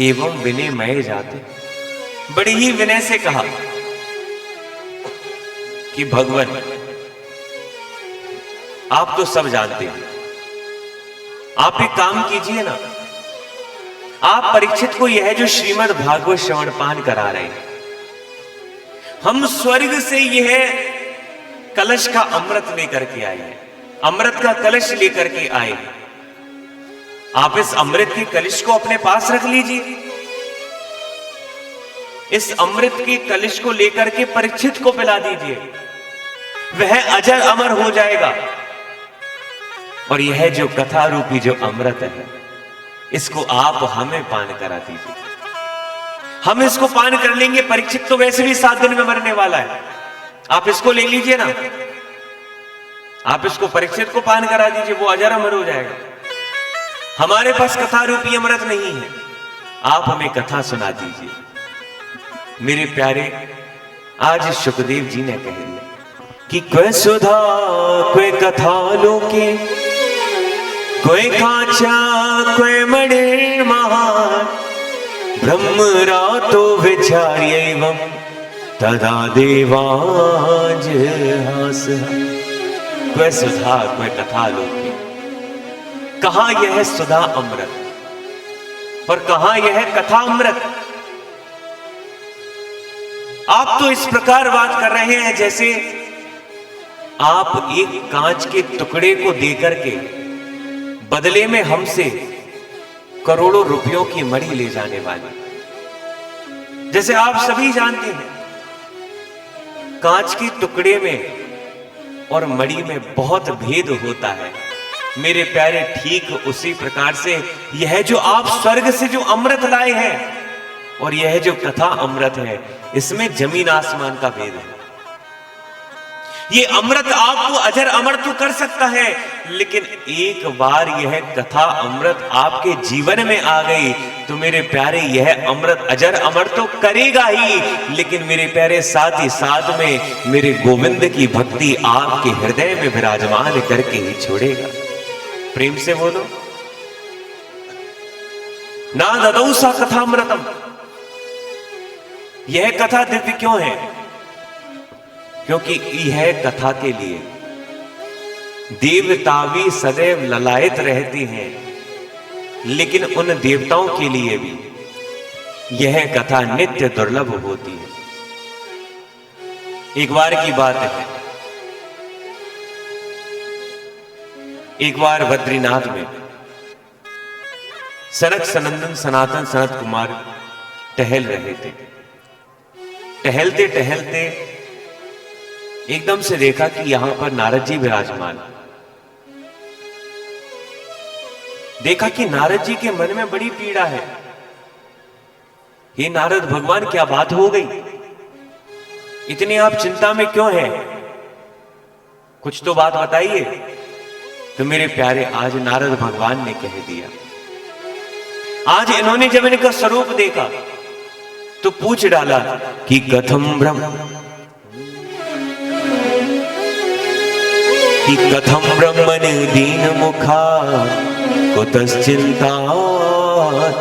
एवं विनय जाते, बड़ी ही विनय से कहा कि भगवान आप तो सब जानते हैं, आप एक काम कीजिए ना, आप परीक्षित को यह जो श्रीमद् भागवत श्रवण पान करा रहे हैं, हम स्वर्ग से यह कलश का अमृत लेकर के आए हैं, अमृत का कलश लेकर के आए हैं। आप इस अमृत के कलश को अपने पास रख लीजिए। इस अमृत के कलश को लेकर के परीक्षित को पिला दीजिए, वह अजर अमर हो जाएगा। और यह जो कथा रूपी जो अमृत है, इसको आप हमें पान करा दीजिए। हम इसको पान कर लेंगे। परीक्षित तो वैसे भी 7 दिन में मरने वाला है, आप इसको ले लीजिए ना, आप इसको परीक्षित को पान करा दीजिए, वो अजर अमर हो जाएगा। हमारे पास कथा रूपी अमृत नहीं है, आप हमें कथा सुना दीजिए। मेरे प्यारे, आज सुखदेव जी ने कह दिया कि कोई सुधा कोई कथा लोके, कोई काचा कोई मणि महान, ब्रह्म रातो विचार्यैवं तदा देवाज हास। कोई सुधा कोई कथा लोके, कहां यह सुधा अमृत और कहां यह कथा अमृत। आप तो इस प्रकार बात कर रहे हैं जैसे आप एक कांच के टुकड़े को देकर के बदले में हमसे करोड़ों रुपयों की मणि ले जाने वाले। जैसे आप सभी जानते हैं, कांच के टुकड़े में और मणि में बहुत भेद होता है। मेरे प्यारे, ठीक उसी प्रकार से यह जो आप स्वर्ग से जो अमृत लाए हैं और यह जो कथा अमृत है, इसमें जमीन आसमान का भेद है। ये अमृत आपको अजर अमर तो कर सकता है, लेकिन एक बार यह कथा अमृत आपके जीवन में आ गई तो मेरे प्यारे, यह अमृत अजर अमर तो करेगा ही, लेकिन मेरे प्यारे साथ ही साथ में मेरे गोविंद की भक्ति आपके हृदय में विराजमान करके ही छोड़ेगा। प्रेम से बोलो, ना ददौ सा कथामृतम। यह कथा दिव्य क्यों है? क्योंकि यह कथा के लिए देवता भी सदैव ललायत रहते हैं, लेकिन उन देवताओं के लिए भी यह कथा नित्य दुर्लभ होती है। एक बार की बात है, एक बार बद्रीनाथ में सनक सनंदन सनातन सनत कुमार टहल रहे थे। टहलते टहलते एकदम से देखा कि यहां पर नारद जी विराजमान। देखा कि नारद जी के मन में बड़ी पीड़ा है। हे नारद भगवान, क्या बात हो गई? इतनी आप चिंता में क्यों हैं? कुछ तो बात बताइए। तो मेरे प्यारे, आज नारद भगवान ने कह दिया। आज इन्होंने जब इनका स्वरूप देखा तो पूछ डाला कि कथम ब्रह्मन दीन मुखा कुतश्चिंता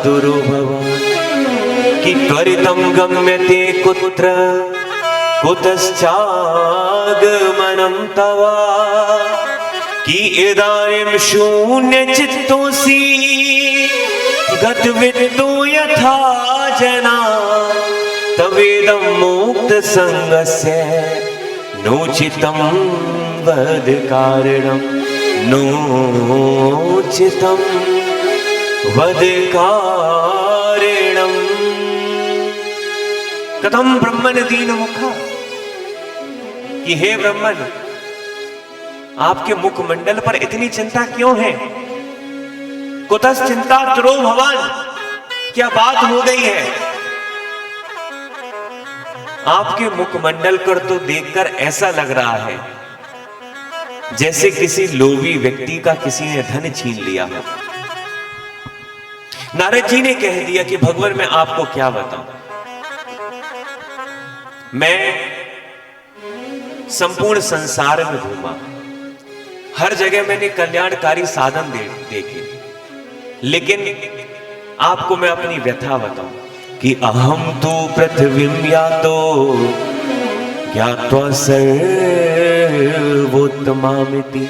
तुरो भवान, कि त्वरितं गम्यते कुत्र कुतश्चागमनं तव, कि इदानीं शून्य चित्तोऽसि गतवित्तो यथा जना, तवेदं मुक्त संगस्य नोचितं वद कारणं, नोचितं वद कारणं। कथम ब्रह्मन दीन मुखा, कि हे ब्रह्मन, आपके मुखमंडल पर इतनी चिंता क्यों है? कुतश्चिंता तुरो भवान, क्या बात हो गई है? आपके मुखमंडल कर तो देखकर ऐसा लग रहा है जैसे किसी लोभी व्यक्ति का किसी ने धन छीन लिया हो। नारद जी ने कह दिया कि भगवान मैं आपको क्या बताऊं, मैं संपूर्ण संसार में घूमा, हर जगह मैंने कल्याणकारी साधन देखे, लेकिन आपको मैं अपनी व्यथा बताऊं कि अहम तो पृथ्वीम यातो ज्ञात्वा सर्वोत्तमामिति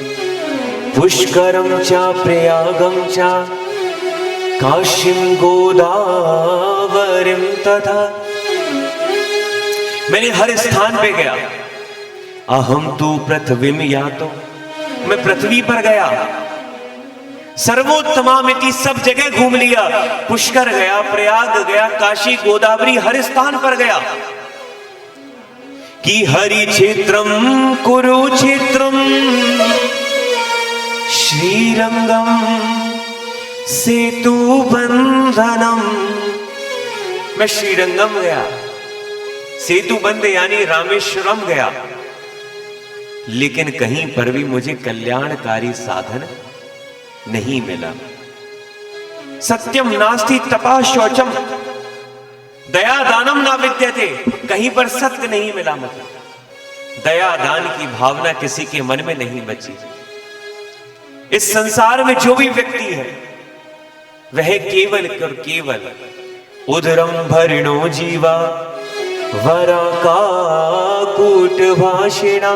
पुष्करम च प्रयागम च काशीम गोदावरीम तथा। मैंने हर स्थान पे गया, अहम तो पृथ्वीम यातो, मैं पृथ्वी पर गया, सर्वोत्तमामिति सब जगह घूम लिया, पुष्कर गया, प्रयाग गया, काशी गोदावरी हर स्थान पर गया कि हरि क्षेत्रम कुरुक्षेत्रम श्रीरंगम सेतु बंधनम। मैं श्रीरंगम गया, सेतु बंध यानी रामेश्वरम गया, लेकिन कहीं पर भी मुझे कल्याणकारी साधन नहीं मिला। सत्यम नास्ति तपा शौचम दया दानम ना विद्यते, कहीं पर सत्य नहीं मिला मुझे, दया दान की भावना किसी के मन में नहीं बची। इस संसार में जो भी व्यक्ति है वह केवल कर केवल उदरम भरिणो जीवा वरा का कूट भाषिणा,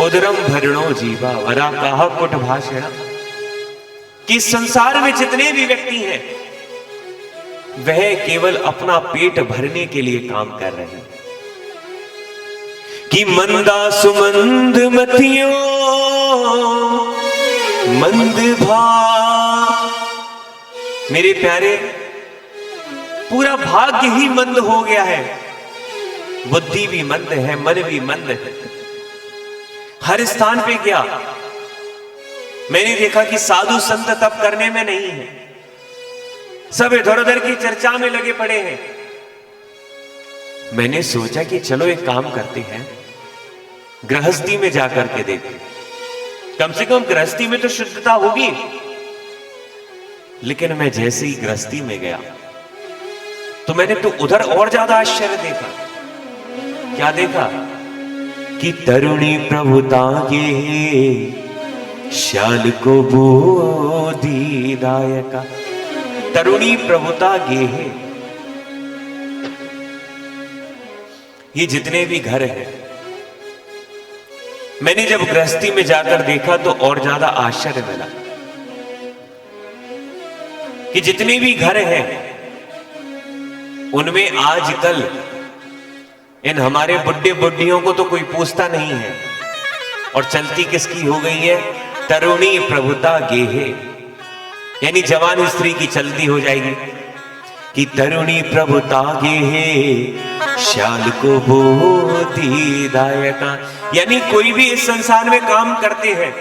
उदरम भरिणो जीवा वरा का कूट भाषिणा, कि संसार में जितने भी व्यक्ति हैं वह केवल अपना पेट भरने के लिए काम कर रहे हैं। कि मंदा सुमंद मतियों मंद भाग, मेरे प्यारे पूरा भाग्य ही मंद हो गया है, बुद्धि भी मंद है, मन भी मंद है। हर स्थान पे गया, मैंने देखा कि साधु संत तप करने में नहीं है, सब इधर उधर की चर्चा में लगे पड़े हैं। मैंने सोचा कि चलो एक काम करते हैं, गृहस्थी में जाकर के देखते, कम से कम गृहस्थी में तो शुद्धता होगी। लेकिन मैं जैसे ही गृहस्थी में गया तो मैंने तो उधर और ज्यादा आश्चर्य देखा। क्या देखा कि तरुणी प्रभुता के शाल को बोधिदायका, तरुणी प्रभुता गेहे। ये जितने भी घर हैं, मैंने जब गृहस्थी में जाकर देखा तो और ज्यादा आश्चर्य मिला कि जितने भी घर हैं उनमें आजकल इन हमारे बुड्ढे बुड्ढियों को तो कोई पूछता नहीं है, और चलती किसकी हो गई है, तरुणी प्रभुता गेहे, यानी जवान स्त्री की चलती हो जाएगी कि तरुणी प्रभुता गेहे शाल को बोधिदायका। यानी कोई भी इस संसार में काम करते हैं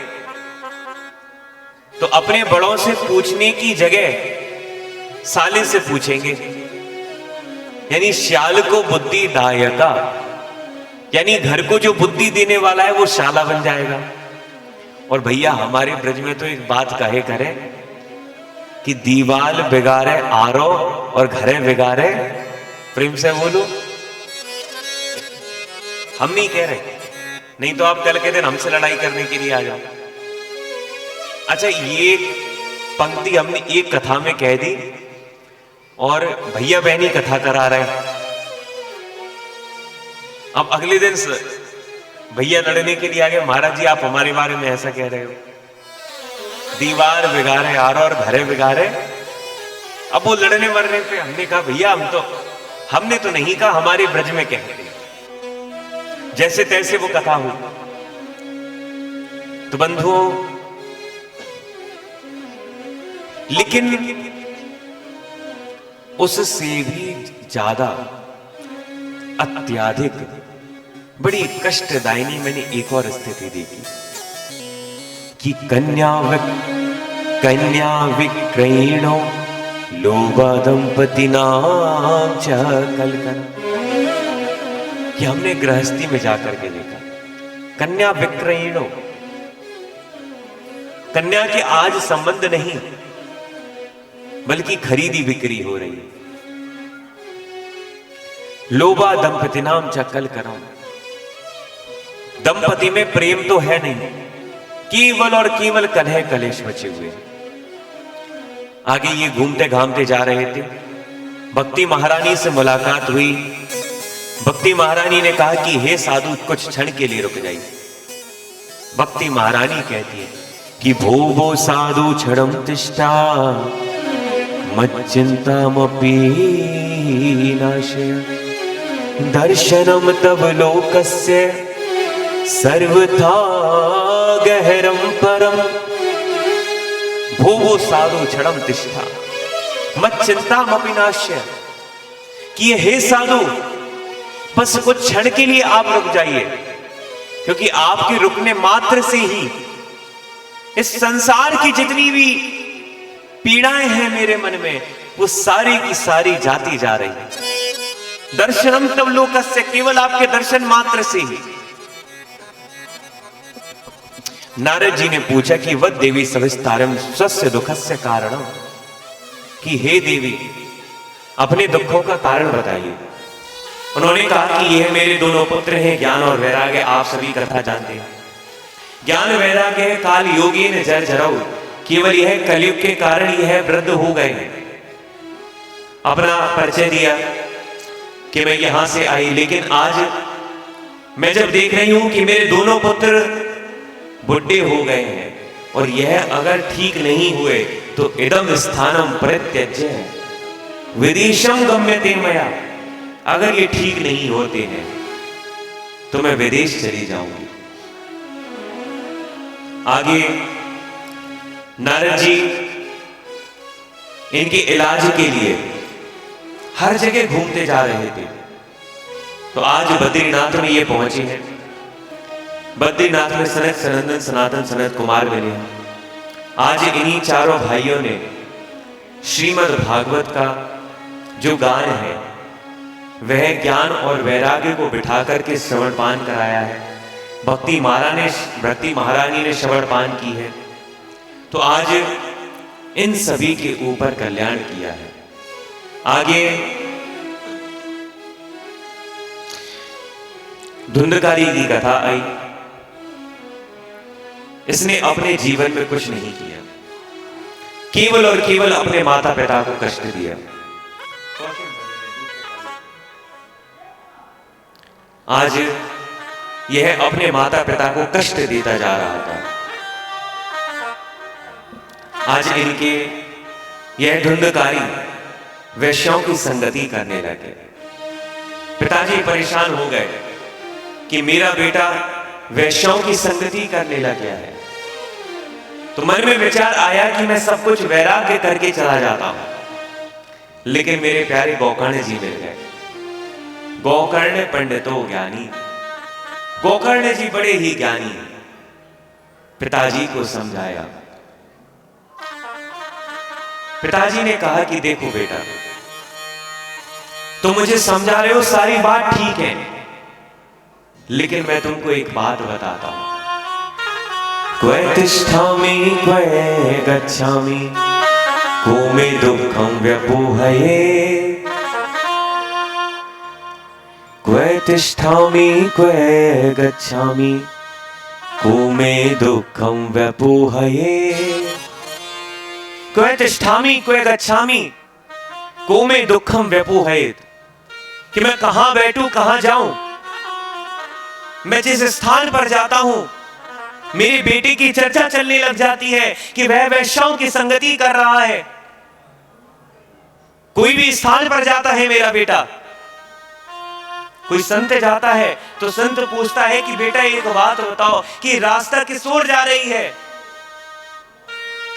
तो अपने बड़ों से पूछने की जगह साले से पूछेंगे, यानी शाल को बुद्धिदायका, यानी घर को जो बुद्धि देने वाला है वो शाला बन जाएगा। और भैया हमारे ब्रज में तो एक बात कहे करें कि दीवाल बिगाड़े आरो और घरे बिगाड़े, प्रेम से बोलो, हम नहीं कह रहे, नहीं तो आप कल के दिन हमसे लड़ाई करने के लिए आ जाओ। अच्छा, ये पंक्ति हमने एक कथा में कह दी और भैया बहनी कथा करा रहे हैं। अब अगले दिन भैया लड़ने के लिए आ गए, महाराज जी आप हमारे बारे में ऐसा कह रहे हो, दीवार बिगाड़े आरो और घरे बिगाड़े। अब वो लड़ने मरने पे हमने कहा भैया हमने तो नहीं कहा, हमारे ब्रज में कहते हैं। जैसे तैसे वो कथा हुई। तो बंधुओं, लेकिन उससे भी ज्यादा अत्याधिक बड़ी कष्टदायिनी मैंने एक और स्थिति देखी कि कन्या विक्रयणो लोभा दंपति नाम च कलकन। कि हमने गृहस्थी में जाकर के देखा, कन्या विक्रयणो कन्या के आज संबंध नहीं बल्कि खरीदी बिक्री हो रही है। लोभा दंपति नाम चक्कल करो, दंपति में प्रेम तो है नहीं, केवल और केवल कलह कलेश बचे हुए। आगे ये घूमते घामते जा रहे थे, भक्ति महारानी से मुलाकात हुई। भक्ति महारानी ने कहा कि हे साधु कुछ क्षण के लिए रुक जाइए। भक्ति महारानी कहती है कि भो साधु क्षणम तिष्ठा मच्चिंतामपि नाशय दर्शनम तव लोकस्य सर्वथा गहरम परम। भो साधु क्षणम तिष्ठा मच्चिंतामपि नाशय, कि हे साधु बस कुछ क्षण के लिए आप रुक जाइए, क्योंकि आपके रुकने मात्र से ही इस संसार की जितनी भी पीड़ाएं हैं मेरे मन में वो सारी की सारी जाती जा रही है। दर्शनम तव लोकस्य, केवल आपके दर्शन मात्र से ही। नारद जी ने पूछा कि वद देवी सविस्तारम स्वस्य दुखस्य कारणम, कि हे देवी अपने दुखों का कारण बताइए। उन्होंने कहा कि यह मेरे दोनों पुत्र हैं ज्ञान और वैराग्य, आप सभी कथा जानते हैं। ज्ञान वैराग्य है काल योगी ने जर जराऊ, केवल यह कलयुग के कारण यह वृद्ध हो गए। अपना परिचय दिया कि मैं यहां से आई, लेकिन आज मैं जब देख रही हूं कि मेरे दोनों पुत्र बुढ़े हो गए हैं और यह अगर ठीक नहीं हुए तो इदम स्थानम परित्यज्य विदेशम गम्यते मया, अगर ये ठीक नहीं होते हैं तो मैं विदेश चली जाऊंगी। आगे नारद जी इनके इलाज के लिए हर जगह घूमते जा रहे थे, तो आज बद्रीनाथ में ये पहुंचे हैं। बद्रीनाथ में सनत सनंदन सनातन सनत कुमार मिले हैं। आज इन्हीं चारों भाइयों ने श्रीमद् भागवत का जो गान है वह ज्ञान और वैराग्य को बिठा करके श्रवण पान कराया है। भक्ति महारानी ने श्रवण पान की है, तो आज इन सभी के ऊपर कल्याण किया है। आगे धुंधकारी की कथा आई। इसने अपने जीवन में कुछ नहीं किया, केवल और केवल अपने माता पिता को कष्ट दिया। आज यह अपने माता पिता को कष्ट देता जा रहा था। आज इनके यह धुंधकारी वैश्यों की संगति करने लगे। पिताजी परेशान हो गए कि मेरा बेटा वैश्यों की संगति करने लग गया है। तो मन में विचार आया कि मैं सब कुछ वैराग्य करके चला जाता हूं, लेकिन मेरे प्यारे गोकर्ण जी मिल गए। गोकर्ण पंडितो ज्ञानी, गोकर्ण जी बड़े ही ज्ञानी। पिताजी को समझाया। पिताजी ने कहा कि देखो बेटा, तुम मुझे समझा रहे हो, सारी बात ठीक है, लेकिन मैं तुमको एक बात बताता हूं। क्वै तिष्ठामि क्वै गच्छामि को मे दुःखं व्यपोहये। क्वै तिष्ठामि क्वै गच्छामि को मे दुःखं व्यपोहये। क्वै तिष्ठामि क्वै गच्छामि को मे दुःखं व्यपोहयेत्, कि मैं कहां बैठूं कहां जाऊं। मैं जिस स्थान पर जाता हूं मेरे बेटे की चर्चा चलने लग जाती है कि वह वैश्यों की संगति कर रहा है। कोई भी स्थान पर जाता है मेरा बेटा, कोई संत जाता है तो संत पूछता है कि बेटा एक बात बताओ कि रास्ता किस ओर जा रही है।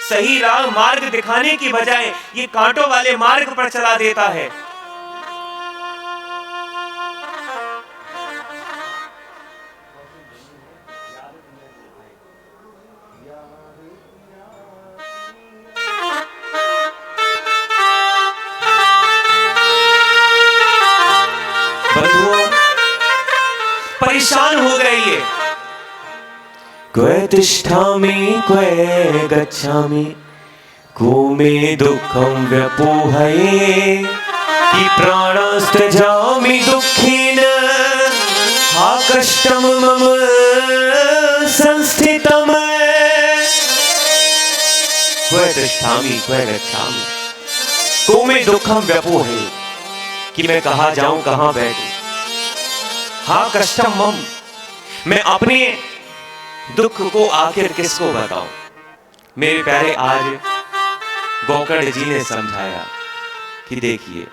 सही राह मार्ग दिखाने की बजाय ये कांटों वाले मार्ग पर चला देता है। परेशान हो गए ये क्वे तिष्ठामि क्वे गच्छामि को मे दुःखं व्यपोहये कि प्राणस्त्यजामि दुःखेन हा कष्टं मम संस्थितम् क्वे तिष्ठामि क्वे गच्छामि को मे दुःखं व्यपोहये कि मैं कहाँ जाऊं कहाँ बैठूं। हा कष्टम मम मैं अपने दुख को आखिर किसको बताऊं। मेरे प्यारे आज गोकर्ण जी ने समझाया कि देखिए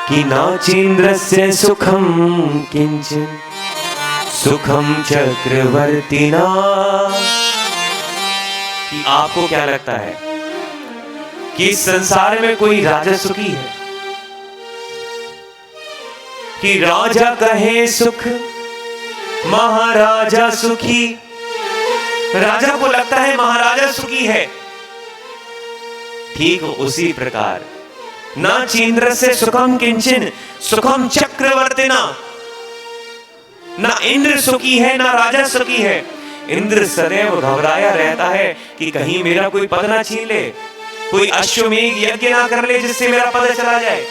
कि नाचेन्द्रस्य सुखम किंचन सुखम चक्रवर्तिना। कि आपको क्या लगता है कि इस संसार में कोई राजा सुखी है? कि राजा कहे सुख महाराजा सुखी। राजा को लगता है महाराजा सुखी है। ठीक उसी प्रकार नाचेन्द्र से सुखम किंचन सुखम चक्रवर्तिना। ना इंद्र सुखी है ना राजा सुखी है। इंद्र सदैव घबराया रहता है कि कहीं मेरा कोई पद ना छीन ले, कोई अश्वमेध यज्ञ ना कर ले जिससे मेरा पद चला जाए।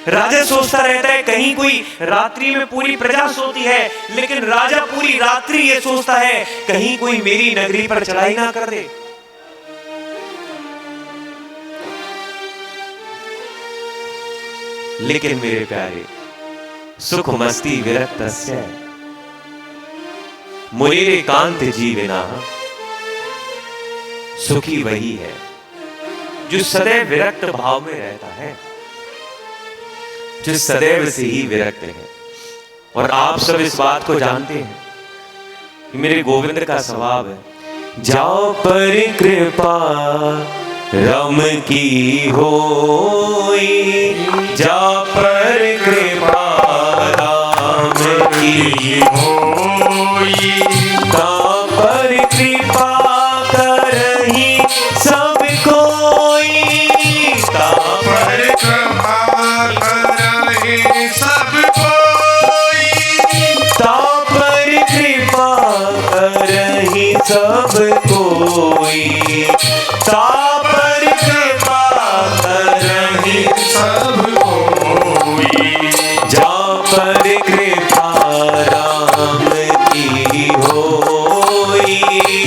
राजा सोचता रहता है कहीं कोई रात्रि में पूरी प्रजा सोती है, लेकिन राजा पूरी रात्रि ये सोचता है कहीं कोई मेरी नगरी पर चढ़ाई ना कर दे। लेकिन मेरे प्यारे सुख मस्ती विरक्तस्य मुनिरेकांत जीवना। सुखी वही है जो सदैव विरक्त भाव में रहता है, जो सदैव से ही विरक्त है। और आप सब इस बात को जानते हैं कि मेरे गोविंद का स्वभाव है, जाओ पर कृपा रम की होई, जा पर कृपा राम की होई, ता पर कृपा करही सब कोई, ता पर कृपा करहि सब कोई, ता पर कृपा करही सब कोई, ता पर कृपा करही सब कोई, जा पर कृपा राम की होई,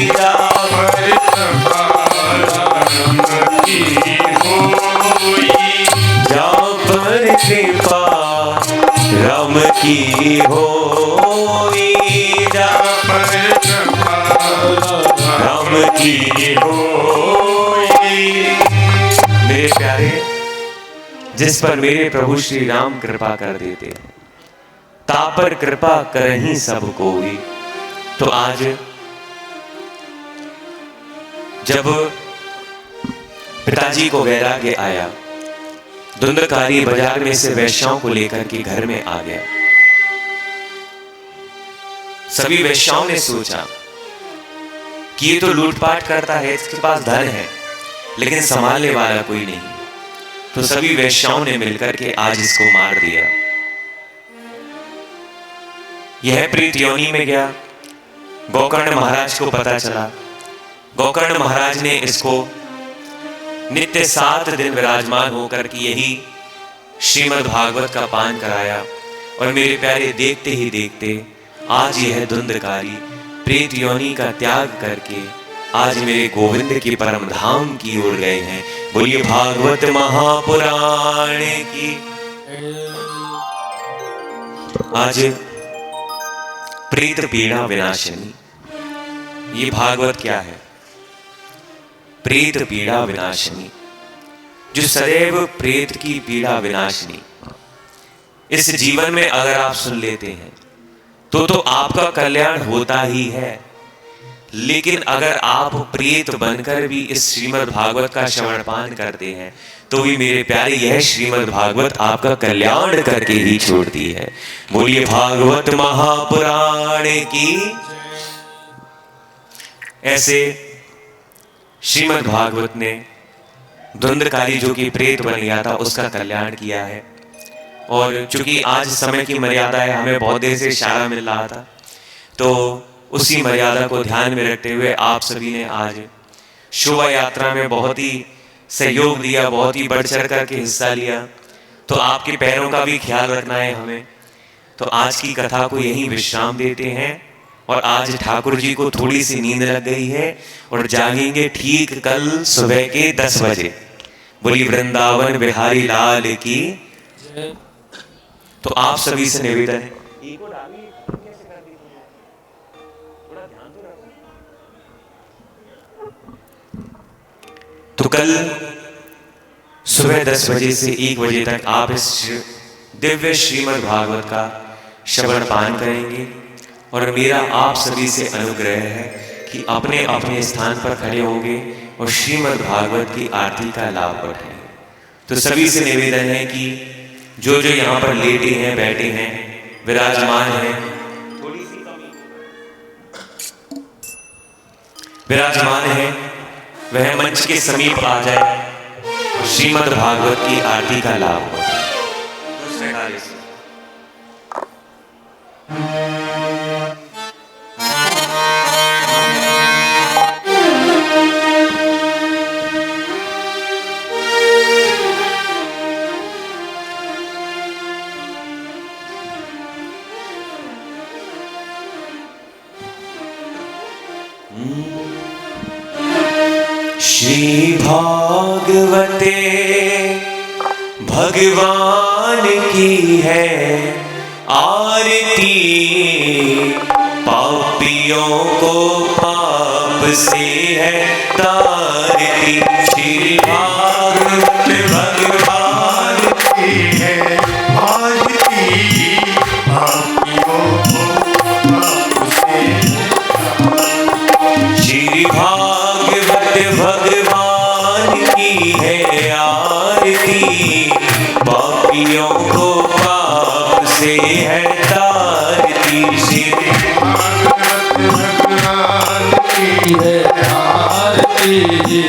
जा पर कृपा राम की होई, जा पर कृपा राम की होई, जा पर कृपा राम की होई। मेरे प्यारे, जिस पर मेरे प्रभु श्री राम कृपा कर देते हैं, ता पर कृपा करही सब कोई। तो आज जब पिताजी को वैराग्य आया, धुंधकारी बाजार में से वैश्याओं को लेकर के घर में आ गया। सभी वैश्याओं ने सोचा कि ये तो लूटपाट करता है, इसके पास धन है, लेकिन संभालने वाला कोई नहीं। तो सभी वैश्याओं ने मिलकर के आज इसको मार दिया। यह प्रेत योनि में गया। गोकर्ण महाराज को पता चला। गोकर्ण महाराज ने इसको नित्य 7 दिन विराजमान होकर के यही श्रीमद् भागवत का पान कराया। और मेरे प्यारे, देखते ही देखते आज यह धुंधकारी प्रेत योनि का त्याग करके आज मेरे गोविंद के परम धाम की ओर गए हैं। बोलिए भागवत महापुराण की। आज प्रेत पीड़ा विनाशिनी, ये भागवत क्या है? प्रेत पीड़ा विनाशिनी, जो सदैव प्रेत की पीड़ा विनाशिनी। इस जीवन में अगर आप सुन लेते हैं तो आपका कल्याण होता ही है। लेकिन अगर आप प्रेत बनकर भी इस श्रीमद् भागवत का श्रवण पान करते हैं तो भी मेरे प्यारे, यह श्रीमद् भागवत आपका कल्याण करके ही छोड़ती है। बोलिए भागवत महापुराण की। ऐसे श्रीमद् भागवत ने धुंधकारी जो कि प्रेत बन गया था उसका कल्याण किया है। और चूंकि आज समय की मर्यादा है, हमें बहुत देर से इशारा मिल रहा था, तो उसी मर्यादा को ध्यान में रखते हुए आप सभी ने आज शोभा यात्रा में बहुत ही सहयोग दिया, बहुत ही बढ़ चढ़ करके हिस्सा लिया। तो आपके पैरों का भी ख्याल रखना है हमें। तो आज की कथा को यहीं विश्राम देते हैं और आज ठाकुर जी को थोड़ी सी नींद लग गई है और जागेंगे ठीक कल सुबह के 10 बजे। बोली वृंदावन बिहारी लाल की। तो आप सभी से निवेदन है, तो कल सुबह 10 बजे से 1 बजे तक आप इस दिव्य श्रीमद् भागवत का श्रवण पान करेंगे। और मेरा आप सभी से अनुग्रह है कि अपने अपने स्थान पर खड़े होंगे और श्रीमद् भागवत की आरती का लाभ उठाएंगे। तो सभी से निवेदन है कि जो जो यहाँ पर लेटे हैं, बैठे हैं, विराजमान हैं, विराजमान है, वह मंच के समीप आ जाए और श्रीमद् भागवत की आरती का लाभ उठाए। दूसरे काल से श्री भागवते भगवान की है आरती, पापियों को पाप से है तारती। श्री भागवत भगवान की है आरती, पापियों को पाप से। श्री भागवत भगवान की है आरती, पापियों को पाप से है तारती। श्री भागवत भगवान की है आरती,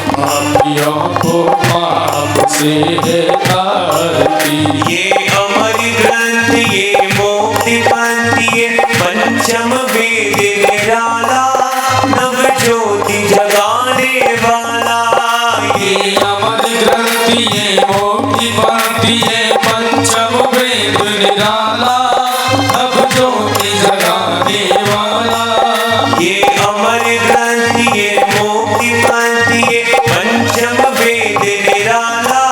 पापियों को पाप से है तारती। ये अमर ग्रंथ, ये मोक्ति पंथ, ये पंचम वेद निराला, नव ज्योति जगाने वाला। ये अमर ग्रंथ, ये मोक्ति पंथ, ये पंचम वेद निराला, नव ज्योति जगाने वाला। ये अमर ग्रंथ, ये मोक्ति पंथ, ये पंचम वेद निराला,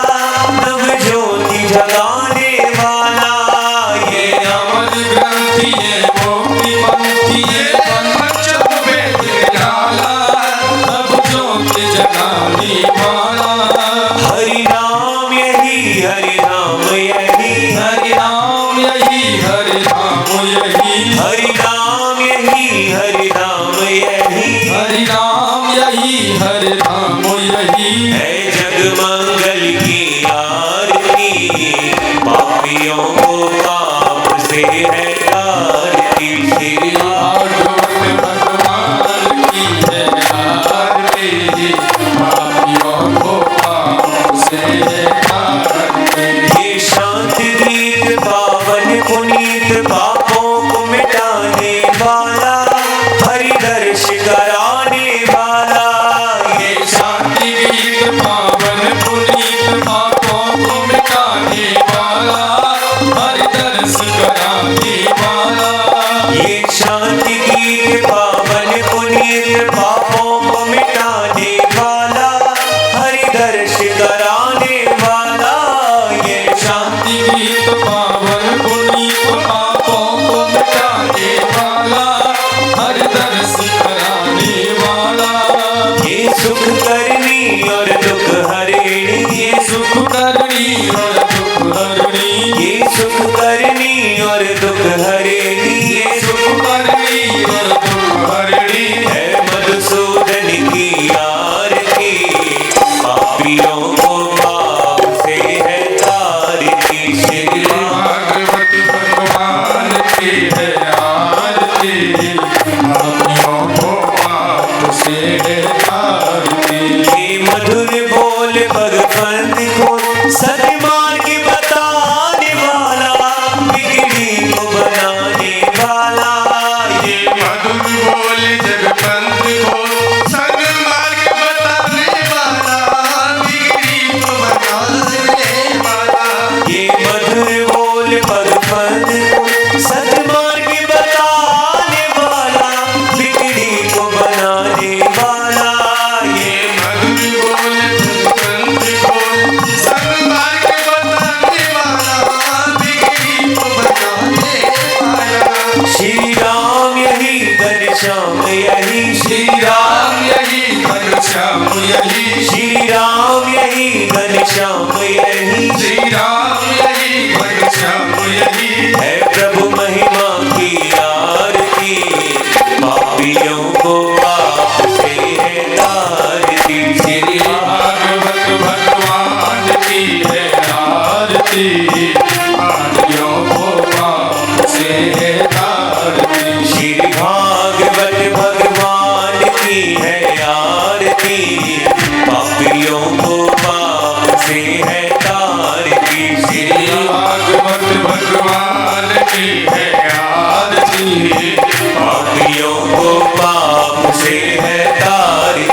नव ज्योति जगाने वाला। ये अमर ग्रंथ, ये मोक्ति पंथ, ये पंचम वेद निराला, नव ज्योति जगाने वाला। हरि नाम यही, हरि नाम यही, हरि नाम यही, हरि नाम यही, हरि नाम यही, हरि नाम यही, हरि नाम यही, हरि नाम यही। है जग मंगल की आरती, पापियों को पाप से है तारती। श्री भागवत भगवान की है आरती, पापियों को पाप से है तारती। ये शांति गीत पावन पुनीत, पापों को मिटाने वाला, हरि दर्श कराने वाला। ये शांति गीत पावन पुनीत, पापों को मिटाने वाला, हरि श्याम यही, श्री राम यही घनश्याम यही, है प्रभु महिमा की आरती, पापियों को पाप से है तारती। श्री भागवत भगवान की है आरती, पापियों को पाप से है तारती। श्री भागवत भगवान की है आरती, पापियों को पाप से है तारती। श्री भागवत भगवान की है आरती, पापियों को पाप से है तारती।